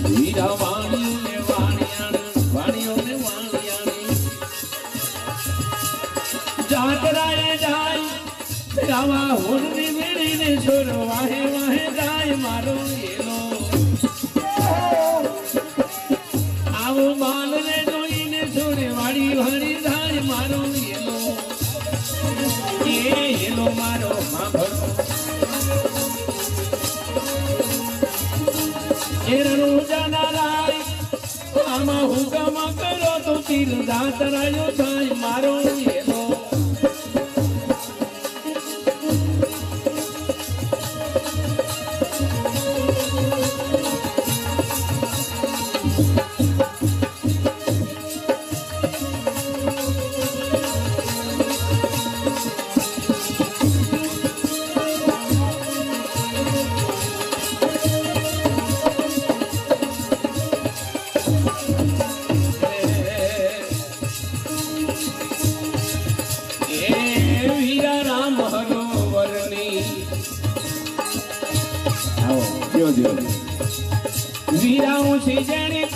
વીરા વાણીઓને વાણિયાણી જાટ રાય જાય રાવા હોરની મેળીને છોર વાહે વાહે જાય મારો એલો આવો બાલને જોઈને એરનું જનારાય આમાં હુકમ કરો તો તીર દાતરાયો થાય મારો એનો વીરાઉ છે જેણી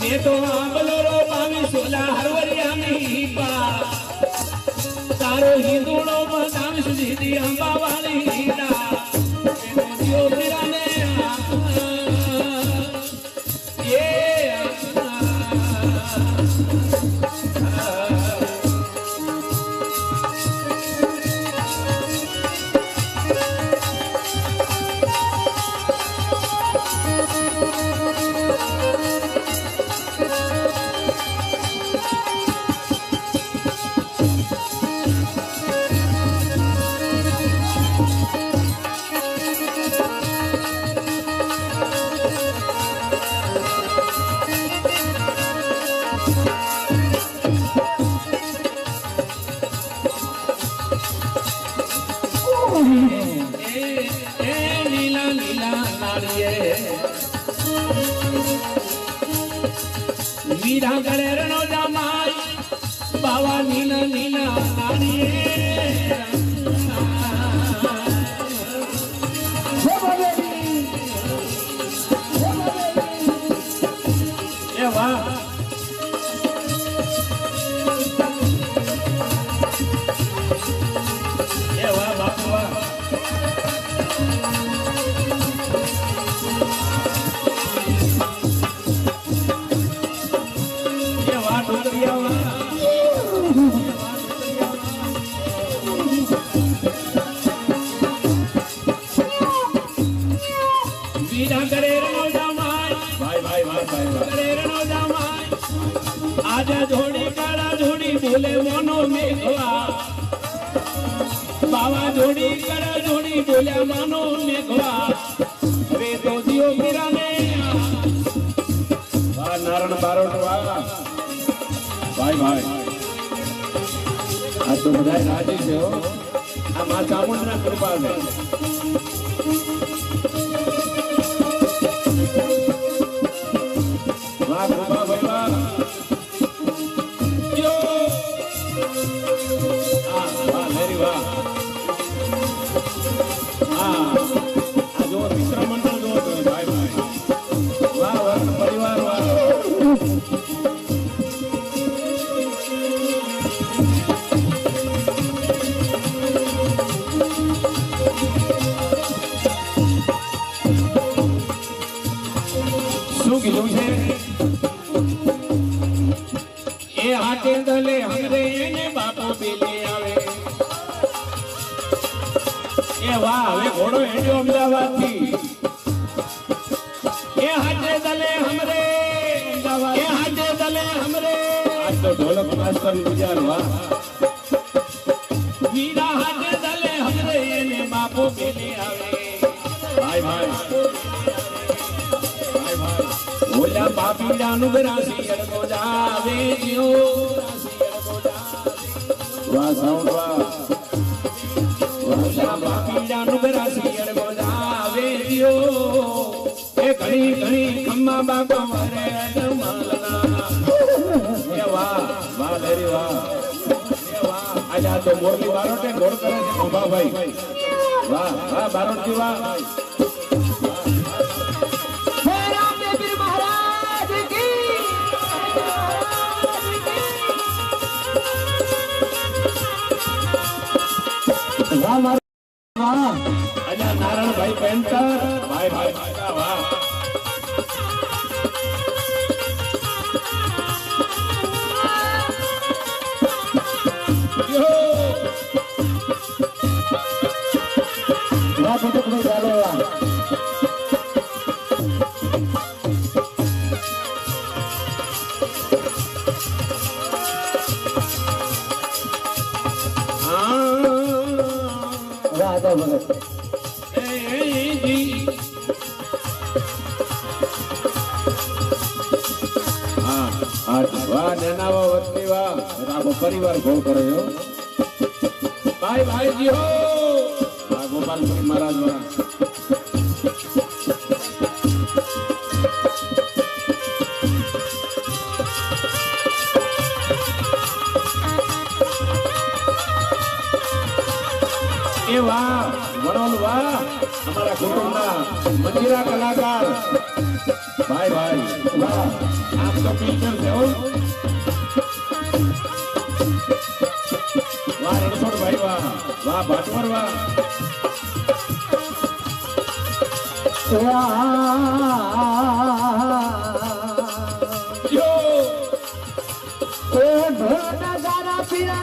મેં તો આંબલો પાવી સોલા હરવરિયાની પા તારો હિંદુડો બતાવી સુધી અંબા વાળી હીરા લીલા લીલા નાળિયે વીરા ગળેરનો જમાઈ બાવા લીલા લીલા નાળિયે એ વાહ બાપુ વાહ आजा जोड़ी काला जोड़ी बोले मोनो मेघवा बाबा जोड़ी काला जोड़ी बोले मानो मेघवा रे तो दियो मेरा ने वाह नारायण बारोट वाह भाई भाई आज तो बधाई राजी से हो आ मां चामुंडा कृपा से वाह कृपा भाई वाह दले हमरे ने बापो बेले आवे ए वाह હવે ઘોડો હેડ્યો અમદાવાદ થી એ હાજે દલે हमरे અમદાવાદ એ હાજે દલે हमरे આજ તો ઢોલક માસ્ટર ગુજાર વાહ વીરા હાજે દલે हमरे ને બાપો બેલે આવે ભાઈ ભાઈ ભાઈ ભાઈ ઓલા બાપીડા નુગરાસી અડગો જાવે જીઓ वाह साउंड वाह वाह बापीड़ा नुगरासी अड़गो जावे दियो ए घणी घणी खम्मा बाबा मरे अजमालना ए वाह वाह मेरी वाह ए वाह आजा तो मोरली बारोटे घोड़ करे छे खंभा भाई वाह वाह बारोट की वाह हे रामदेव महाराज की आजा नारायण भाई पेंटर भाई भाई वाह સુટકભાઈ ચાલો રાધા ભગત પરિવાર ભોગ કર્યો ભાઈ ભાઈજી હો ગોપાલપુરી મહારાજ એ વાહ વડોલ વાહ અમારા કુટુંબના મંજીરા કલાકાર ભાઈ ભાઈ વાહ આપ તો પિક્ચર છે હો વાહ રણછોડ ભાઈ વાહ વાહ ભાટવર વાહ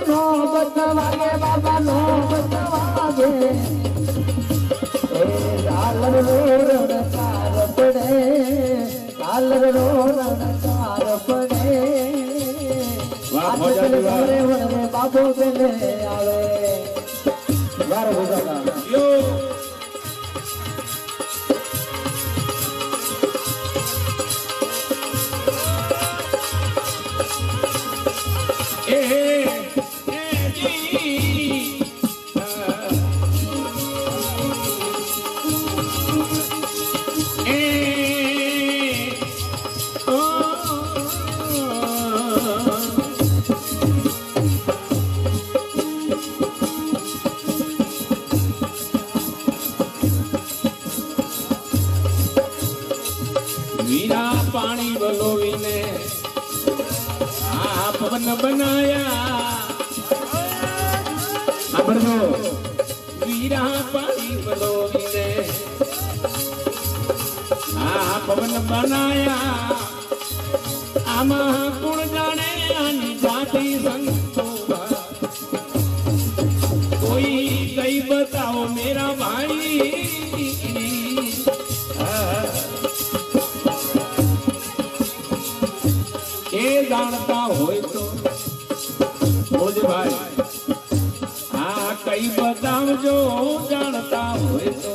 નો બતવાગે બાબા નો બતવાગે ઝાલર નો રણકાર પડે ઝાલર નો રણકાર પડે બાબો બેલે આવે યાર ભૂગા વીરા પાણી વલોવીને આ પવન બનાયા સાંભળજો વીરા પાણી વલોવીને આ પવન બનાયા આમાં કોણ જાણે આની જાતિ સંતોષ કોઈ કઈ બતાવો મેરા ભાઈ જાણતા હોય તો બોલજે ભાઈ આ કઈ બતાવજો જાણતા હોય તો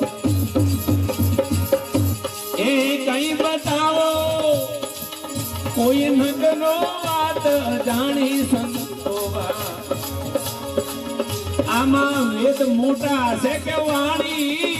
એ કઈ બતાવો કોઈ નગનો વાત જાણી સંતોવા આમાં વેદ મોટા છે કે વાણી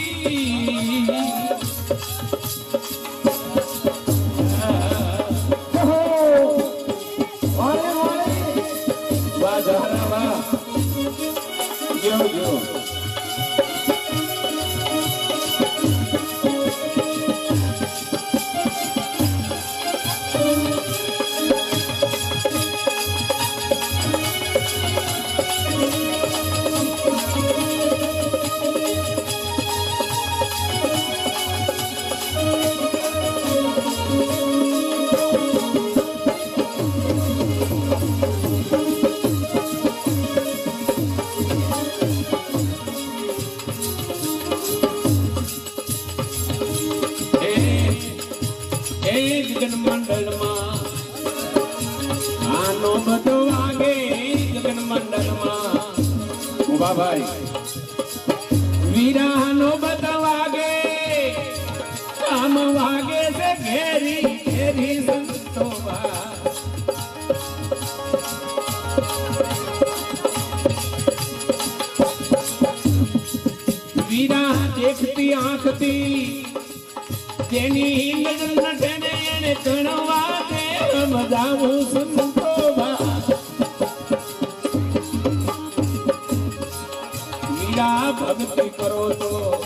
મંડળમાં આનો બધો વાગે ગગન મંડળમાં ઉભા ભાઈ વીરાનો બધો વાગે આમ વાગે છે ઘેરી ઘેરી સંતોવા વીરા દેખતી આંખથી જેની નજર નઠને એને કણવા દે મજાવું સંતોબા વીરા ભક્તિ કરો તો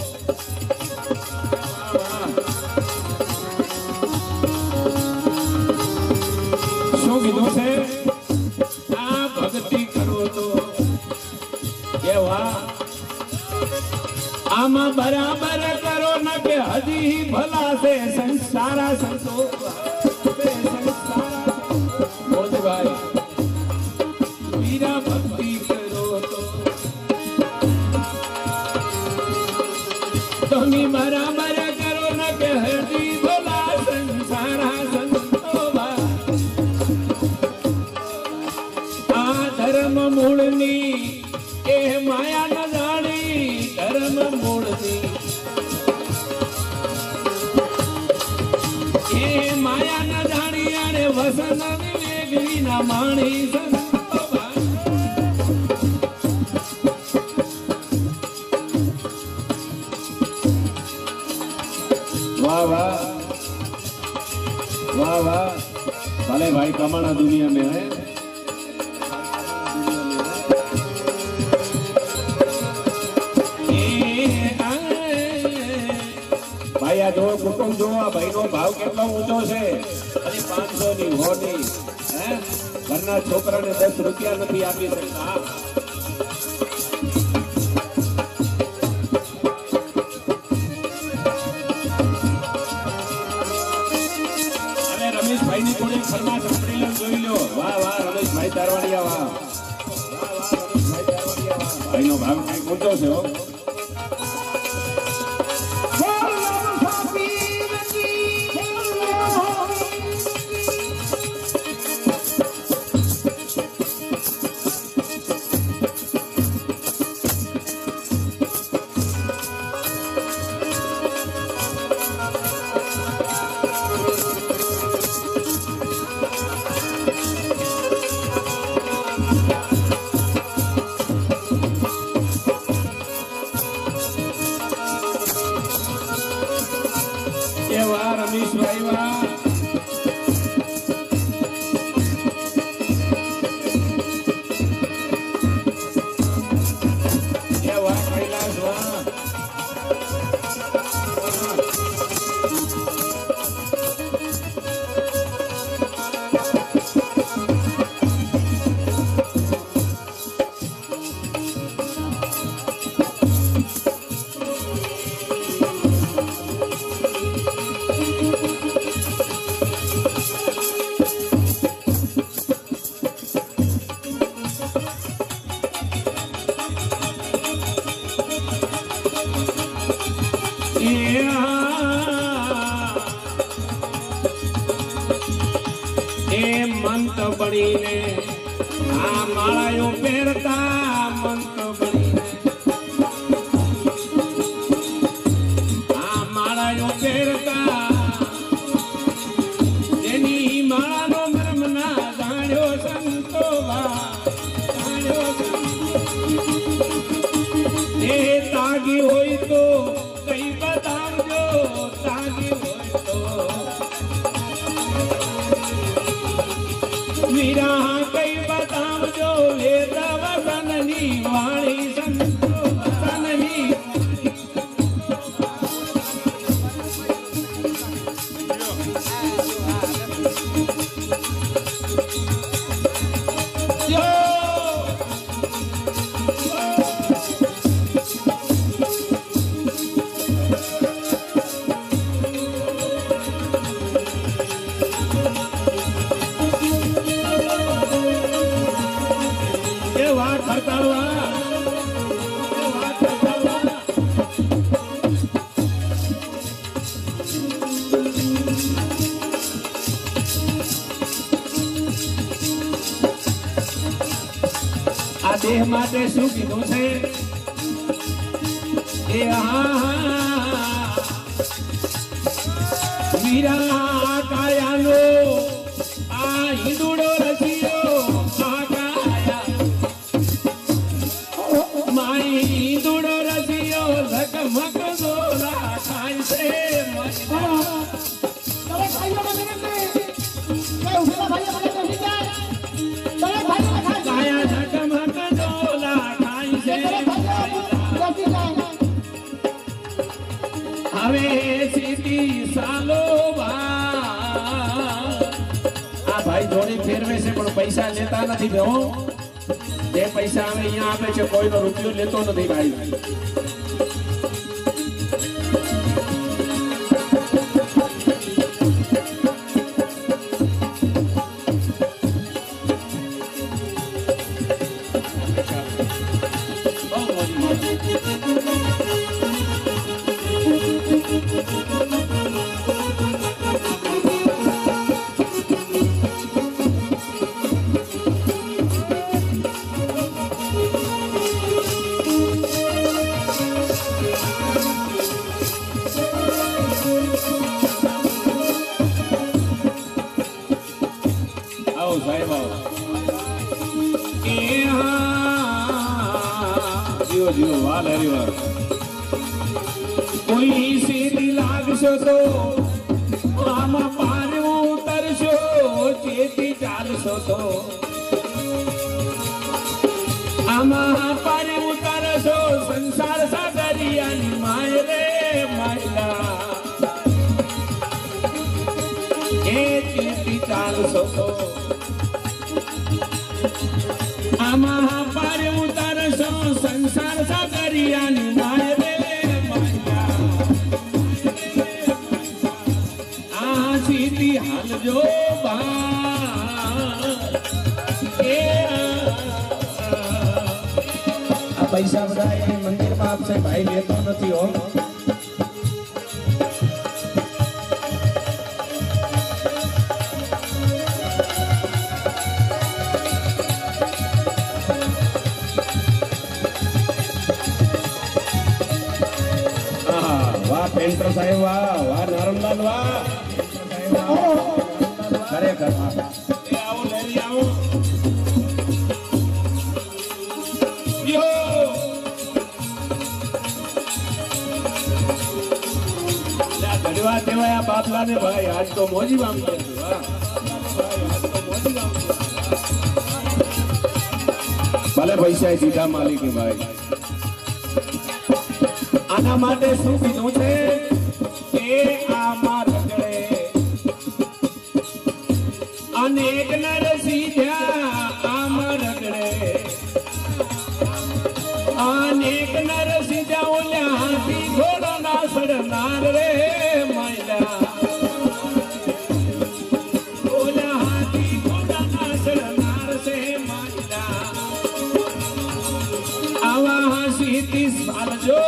શું કીધું છે આ ભક્તિ કરો તો કેવા આમાં બરાબર કરો ન કે હજી ભલા છે સંસારા સંતો ભાઈ વીરા ભક્તિ કરો તો વસનાની મેઘવીના માણી સંતોવા वाह वाह वाह वाह भले भाई कमाना दुनिया में है भाई आ जो कुटुंब जो आ भाई नो भाव કેટલો ઊંચો છે અને 500 ની હોની હે ઘરના છોકરાને 10 રૂપિયા નથી આપી શકતા રમેશભાઈ ની થોડી ફરમાશ સાંભળી લો જોઈ લો વાહ વાહ રમેશભાઈ તારવાડિયા વાહ વાહ વાહ રમેશભાઈ તારવાડિયા વાહ ભાઈ નો ભાવ કઈ ઊંચો છે હો રમેશભાઈ વાહ વાહ કૈલાસ વાહ મંત બનીને આ માળાઓ પહેરતા મંત બનીને આ માળાઓ પહેરતા એની માળાનો મર્મ ના જાણ્યો સંતો જાણ્યો એ તાગી હોય તો કઈ બતાવજો તાગી હોય તો વીરા કઈ બતાવજો વેદ વસનની વાણી સંતો વસનની આ દેહ માટે શું કીધું છે એ વીરા કાયાનો આ હિંદુડો રસીયો આ કાયા માઈ હિંદુડો રસીયો ઝકમક દોરા ખાય છે હવે સીધી સાલો આ ભાઈ જોડી ફેરવે છે પણ પૈસા લેતા નથી બેહો જે પૈસા અમે અહીંયા આપે છે કોઈનો રૂપિયો લેતો નથી ભાઈ આવો સાહેબ આવો એ જીઓ જીઓ વાલ હરિવાર કોઈ સીધી લાગશો તો આમાં પાર ઉતરશો ચેતી ચાલશો તો આમાં પાર ઉતરશો સંસાર સાગરિયાની માય રે માયલા એ ચેતી ચાલશો તો આમાં પાર ઉતરશો સંસાર સાગરિયાની માય રે સીધી હાલજો આ પૈસા બધા એ મંદિરમાં આપશે ભાઈ લેતો નથી હો વાહ પેન્ટર સાહેબ વાહ વાહ નારણલાલ વાહ ખરેખર એ આવો લેરી આવો યો ધન્યવાદ દેવાય આ બાપલા ને ભાઈ આજ તો મોજી બામ છે વાહ ભલે પૈસા દીધા માલિકે ભાઈ આના માટે શું કીધું છે કે આમાં રગડે અનેક નર સીધ્યા આમાં રગડે અનેક નર સીધ્યા ઓલ્યા હાથી ઘોડો ના સડનાર રે માયલા ઓલ્યા હાથી ઘોડો ના સડનાર છે માયલા આવા હાસી સાલજો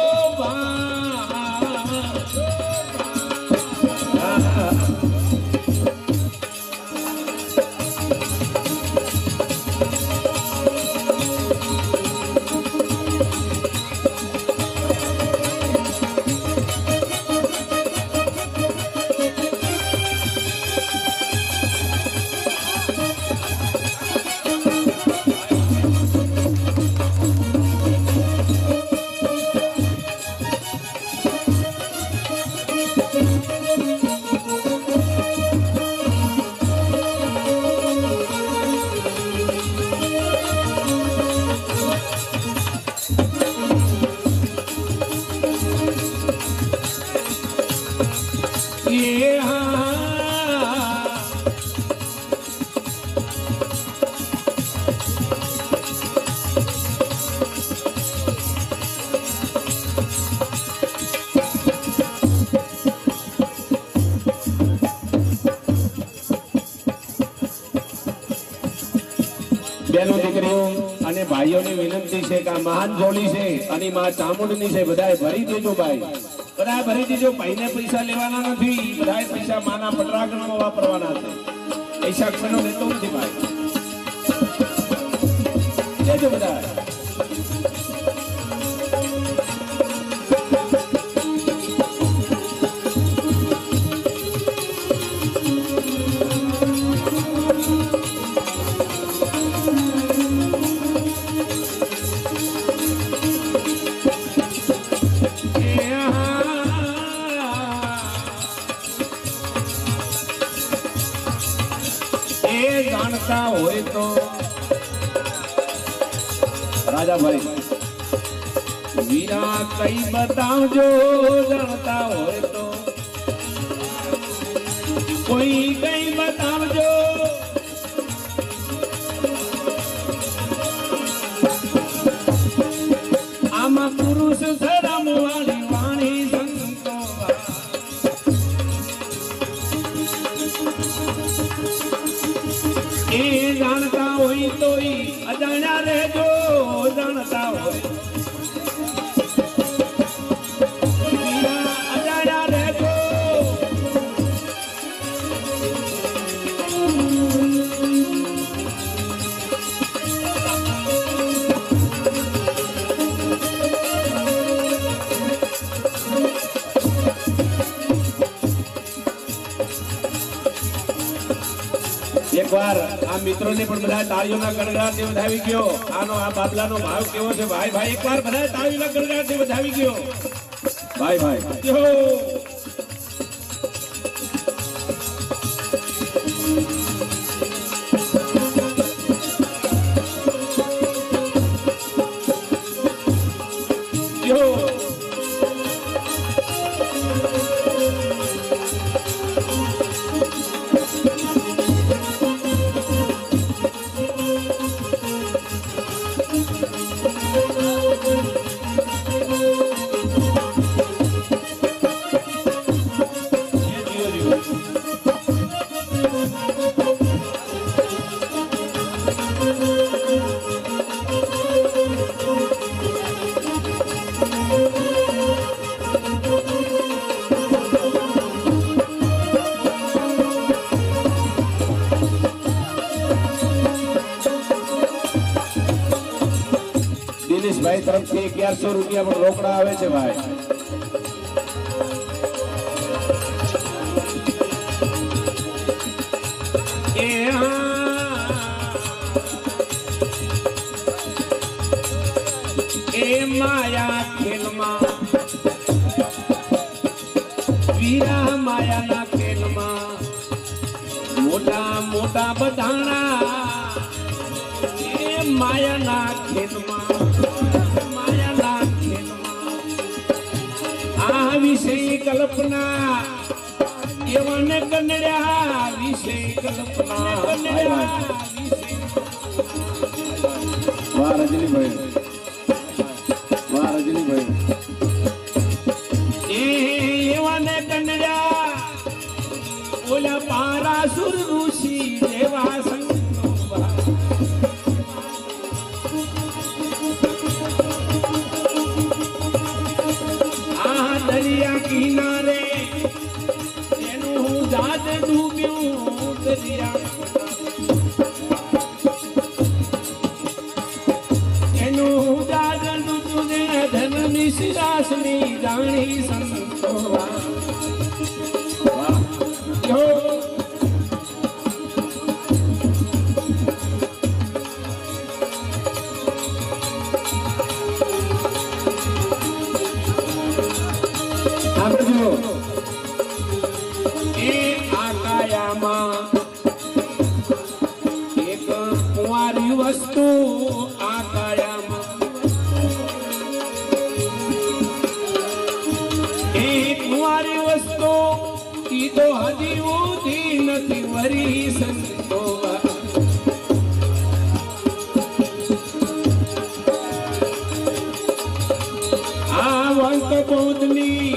બેનો દીકરીઓ અને ભાઈઓની વિનંતી છે કે આ મહાન જોડી છે અને માં ચામુંડની છે બધાએ ભરી દેજો ભાઈ બધાએ ભરી દેજો ભાઈને પૈસા લેવાના નથી બધાએ પૈસા માના પટરાગણમાં વાપરવાના છે પૈસા ક્ષણો લેતો નથી ભાઈ દેજો બધાએ જાણતા હોય તો રાજા ભાઈ વીરા કઈ બતાવજો જાણતા હોય તો કોઈ કઈ બતાવજો આમાં પુરુષ શરમ વાળી વાણી સંતો એ જાણતા હોય તો અજાણ્યા રહેજો જાણતા હોય અજાણ્યા રહેજો એકવાર આ મિત્રોને પણ બધા તાળીઓના ગણગણાટથી વધાવી ગયો. આનો આ બાબલાનો ભાવ કેવો છે ભાઈ ભાઈ એકવાર બધા તાળીઓના ગણગણાટથી વધાવી ગયો ભાઈ ભાઈ યો. દિનેશભાઈ તરફથી 1100 રૂપિયા પણ રોકડા આવે છે ભાઈ. એ માયા ખેલમાં વીરા માયાના ખેલમાં મોટા મોટા બધાણા એ માયાના ખેલમાં આ વિશે કલ્પના એવાને કનડ્યા વિશે કલ્પના વાહ રજનીભાઈ વાહ રજનીભાઈ એવાને કનડ્યા ઓલા પારાસુર ઋષિ જેવા સંતો દરિયા કિનારે એનું જાત ડૂબ્યું દરિયા એનું જાત ડૂબ્યું ધન નિશિરાસની જાણી સંતો એક કુંવારી વસ્તુ આ કાયામાં એ કુંવારી વસ્તુ ઈ તો હજી ઉધી નથી વરી સંતો આ વંક બોધની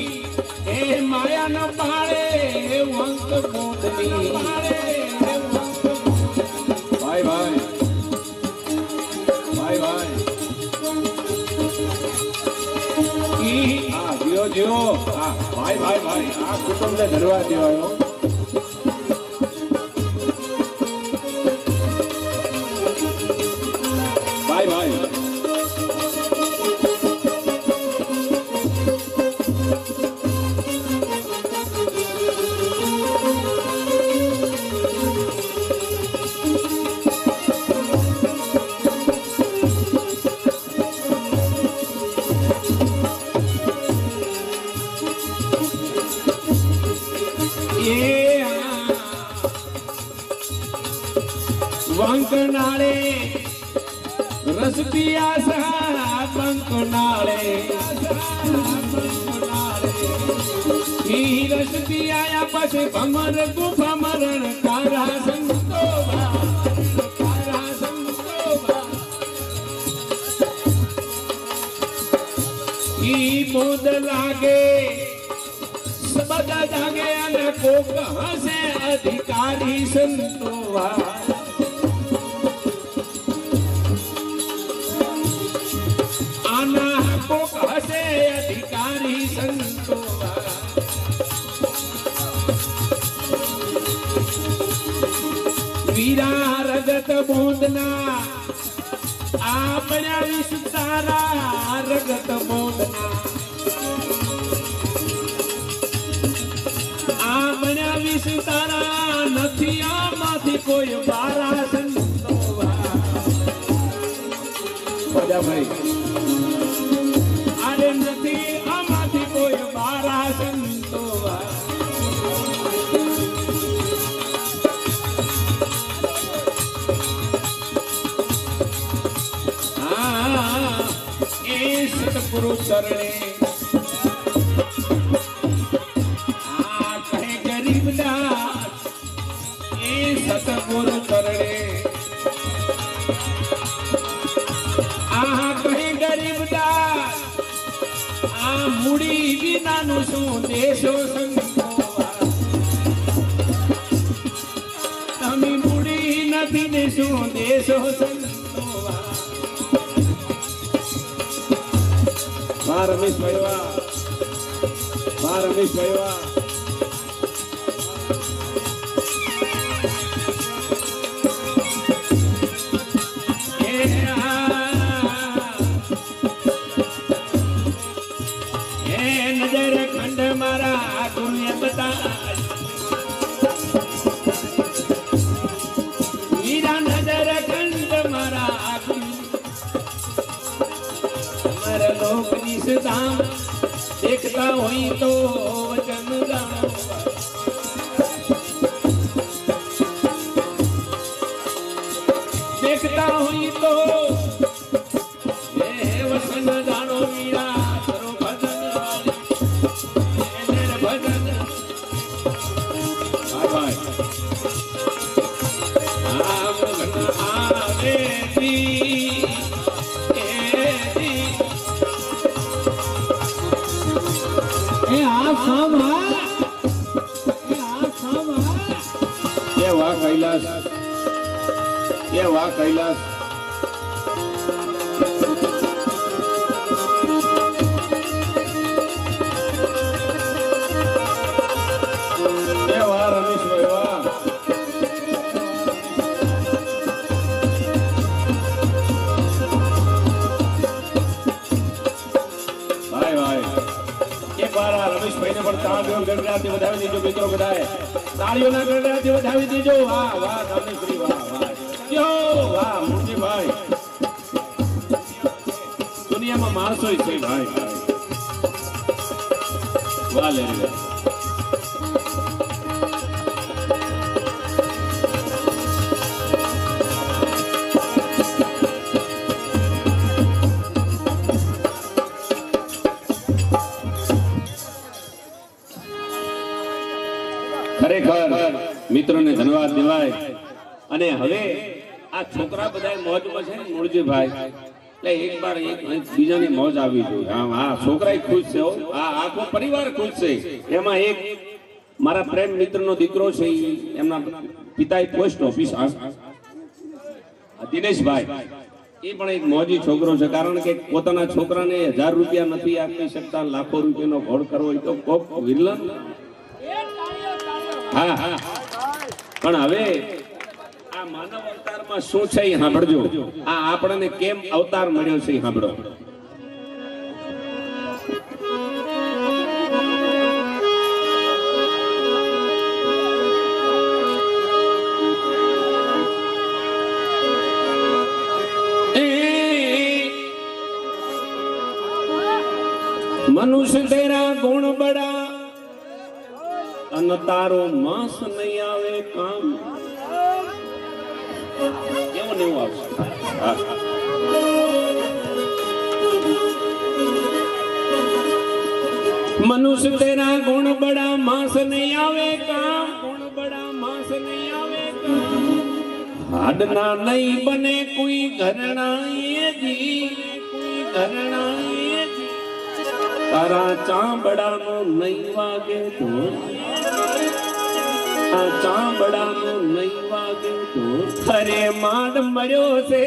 એ માયા ન પાડે વંક બોધની ભાઈ ભાઈ ભાઈ ભાઈ ઈ આ જીઓ જીઓ આ ભાઈ ભાઈ ભાઈ આ કુટુંબને ધરવા દેવાયો ભાઈ ભાઈ વંકનાળે રસ પિયાસા બંકનાળે ઈ રસ પિયાયા પછી ભમર ગુફા મરણ કારા સંતો ઈ બોધ લાગે બધા જાગે અને કોક હસે અધિકારી સંતો આના કોક હસે અધિકારી સંતો વીરા રગત બોધના આપણા વિસ્તારા રગત બોધના આપણા વિસ્તારા નથી આમાંથી કોઈ બારા સંતો ભાઈ આરે નથી આમાંથી કોઈ બારા સંતો એ સતગુરુ ચરણે કહે ગરીબદાસ એ સતગુરુ ચરણે કહે ગરીબદાસ આ મૂડી વિનાનું શું દેશો સંતોવા તમે મૂડી નથી ને શું દેશો સંતોવા રમેશ ભાઈ નજર ખંડ મારા ગુરુએ બતા મીરા નજર ખંડ મારા મારા લોક નિષધામ देखता हुई तो वचन गाओ देखता हुई तो वचन गानो मीरा करो भजन मेरे भजन भाई आवे વાહ કૈલાસ વાહ રમેશભાઈ વાહ ભાઈ એક વાર આ રમેશભાઈ ને પણ તાળીઓ ગણરાતી વધાવી દેજો મિત્રો બધાએ તાળીઓના ગણરાતી વધાવી દેજો વાહ વાહ રમેશભાઈ વાહ વાહ મોટીભાઈ દુનિયામાં માણસો છે ભાઈ વાહ લે ખરેખર મિત્રોને ધન્યવાદ દેવાય અને હવે આ છોકરા બધા મોજમાં છે ને મૂળજીભાઈ એટલે એક બાર એક બીજાની મોજ આવી જોઈએ હા છોકરા ખુશ છે આ આખો પરિવાર ખુશ છે એમાં એક મારા પ્રેમ મિત્રનો દીકરો છે એમના પિતા પોસ્ટ ઓફિસ દિનેશભાઈ એ પણ એક મોજી છોકરો છે કારણ કે પોતાના છોકરાને 1000 રૂપિયા નથી આપી શકતા લાખો રૂપિયાનો ઘોડ કરવો હોય તો કોક વિલન હા પણ હવે આ માનવ અવતારમાં શું છે એ સાંભળજો આ આપણને કેમ અવતાર મળ્યો છે એ સાંભળો मनुष्य तेरा गुण बड़ा अन तारो मास नहीं आवे काम क्यों नहीं आवश्यक मनुष्य तेरा गुण बड़ा मास नहीं आवे काम गुण बड़ा मास नहीं आवे काम हाडना नहीं बने कोई घरना ये जी कोई घरना ये जी तारा चांबड़ा नो नहीं वागे तो चांबड़ा नो नहीं वागे तो खरे मांड मर्यो से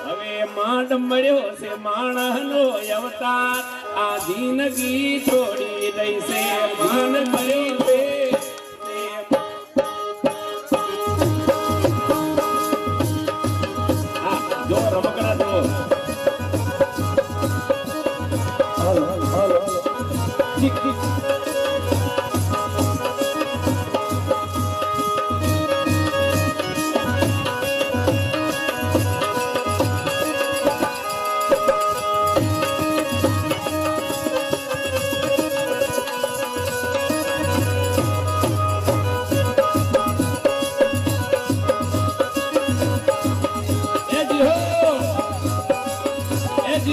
हवे मांड मर्यो से माणनो अवतार आ जिंदगी छोड़ी दई से मांड मर्यो से जो रमकड़ा दो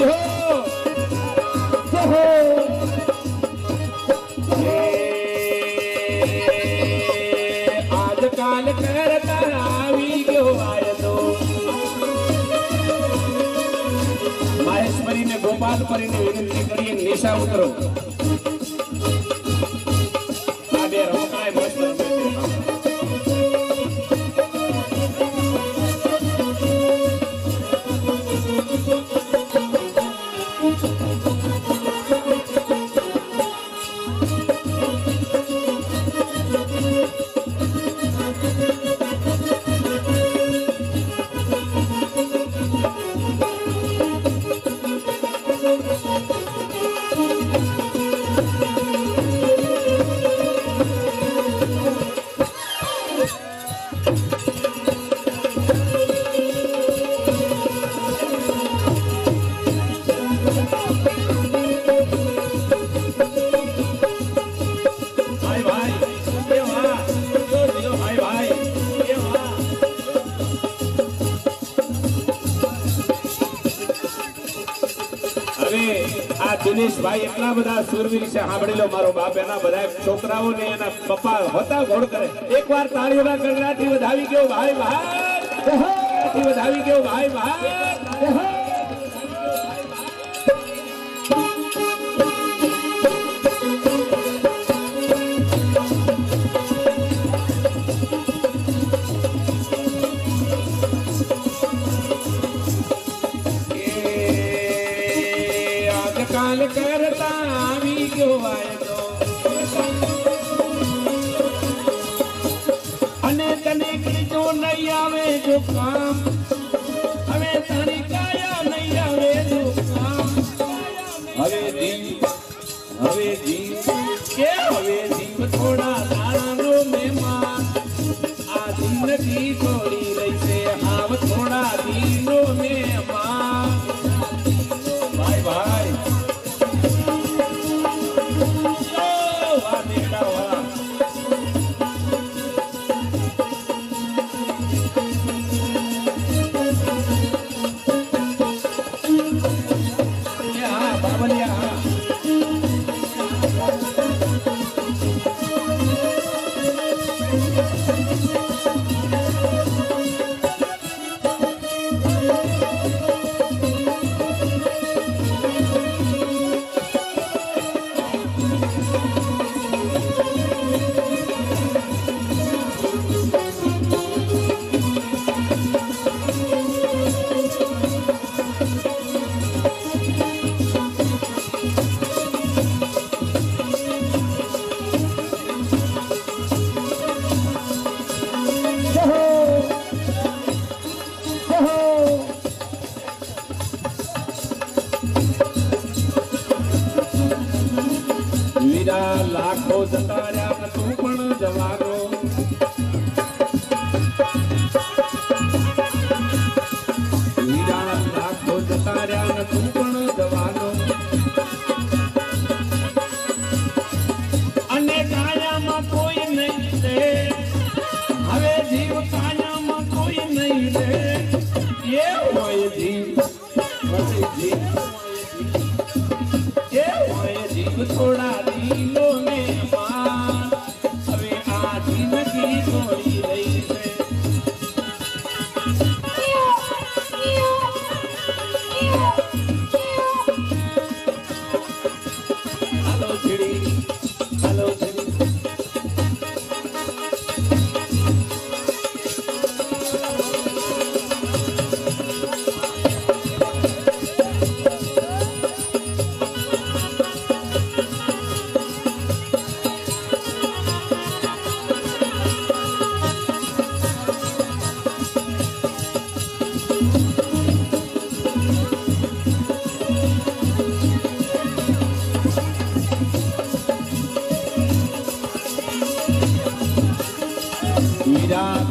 બાપુજી હો જય હો આજકાલ કરતા આવી ગયો વાયદો મહેશ્વરી ને ગોપાલપરી ને વિનંતી કરી નિશા ઉતરો આ બે રમકડાય મસ્ત રમે છે. દિનેશભાઈ એટલા બધા સુરવીર છે સાંભળી લો મારો બાપ એના બધા છોકરાઓ ને એના પપ્પા હોતા ઘોડ કરે એકવાર તાળીઓના ગણરાથી વધાવી ગયો ભાઈ ભાઈ વધાવી ગયો ભાઈ ભાઈ આજકાલ કરતા આવી ગયો વાયદો અને તને કીધો નહીં આવે જો કામ હવે તારી કાયા નહીં આવે જો કામ હવે જીવ થોડા દાણાનો મહેમાન આ જિંદગી થોડી રહી છે હાવ થોડા દીનો મહેમાન ભાઈ ભાઈ લાખો જતા રહ્યા તું પણ જવાનો લાખો જતા રહ્યા તું પણ જવાનો અને કાયામાં કોઈ નહીં દે હવે જીવ કાયામાં કોઈ નહીં દે એ હોય જીવ થોડા દીનો ને માન હવે આ જિંદગી થોડી રહી છે હાલો છેડી હાલો છેડી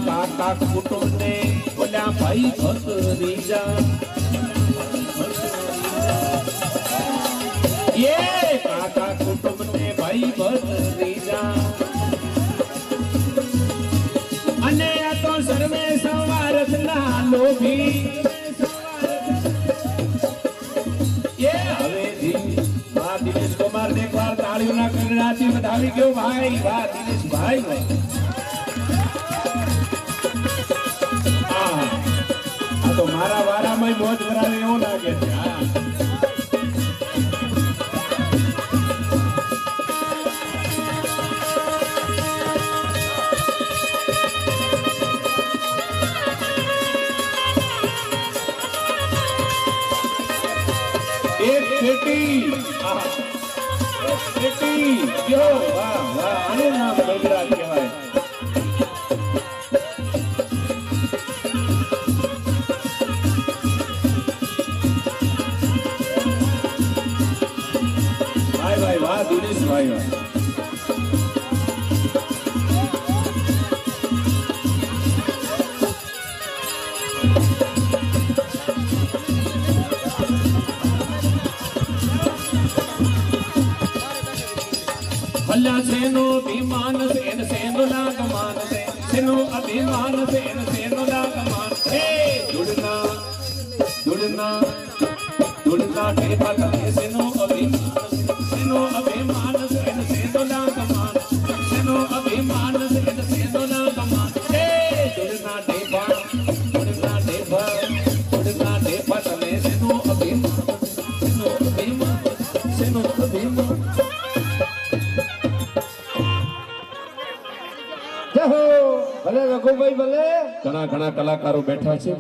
કાકા કુટુંબ ને બોલ્યા ભાઈ ભત્રીજા ये काका कुटुंब ने भाई भत्रीजा અને આ તો સર્વે સવારથના લોભી આવી ગયો ભાઈ વાહ દિનેશભાઈ વાહ આ તો મારા વારામાં મોજ કરાવે એવો લાગે છે હા એક પેટી પેટી કયો વાહ વાહ આનું નામ બગરા કહેવાય ભાઈ વાહ દિનેશભાઈ વાહ ભલા સેનો અભિમાન સેન સેનો લાગમાન સેનો અભિમાન સેન સેનો લાગમાન હે દુડના દુડના દુડના કે પતલે સેનો અભિમાન સેનો અભિમાન સેન સેનો લાગમાન સેનો અભિમાન સેન સેનો લાગમાન હે દુડના દેવા દુડના દેવા દુડના દેવા તલે સેનો અભિમાન સેનો અભિમાન જય હો ભલે રઘુભાઈ ભલે ઘણા કલાકારો બેઠા છે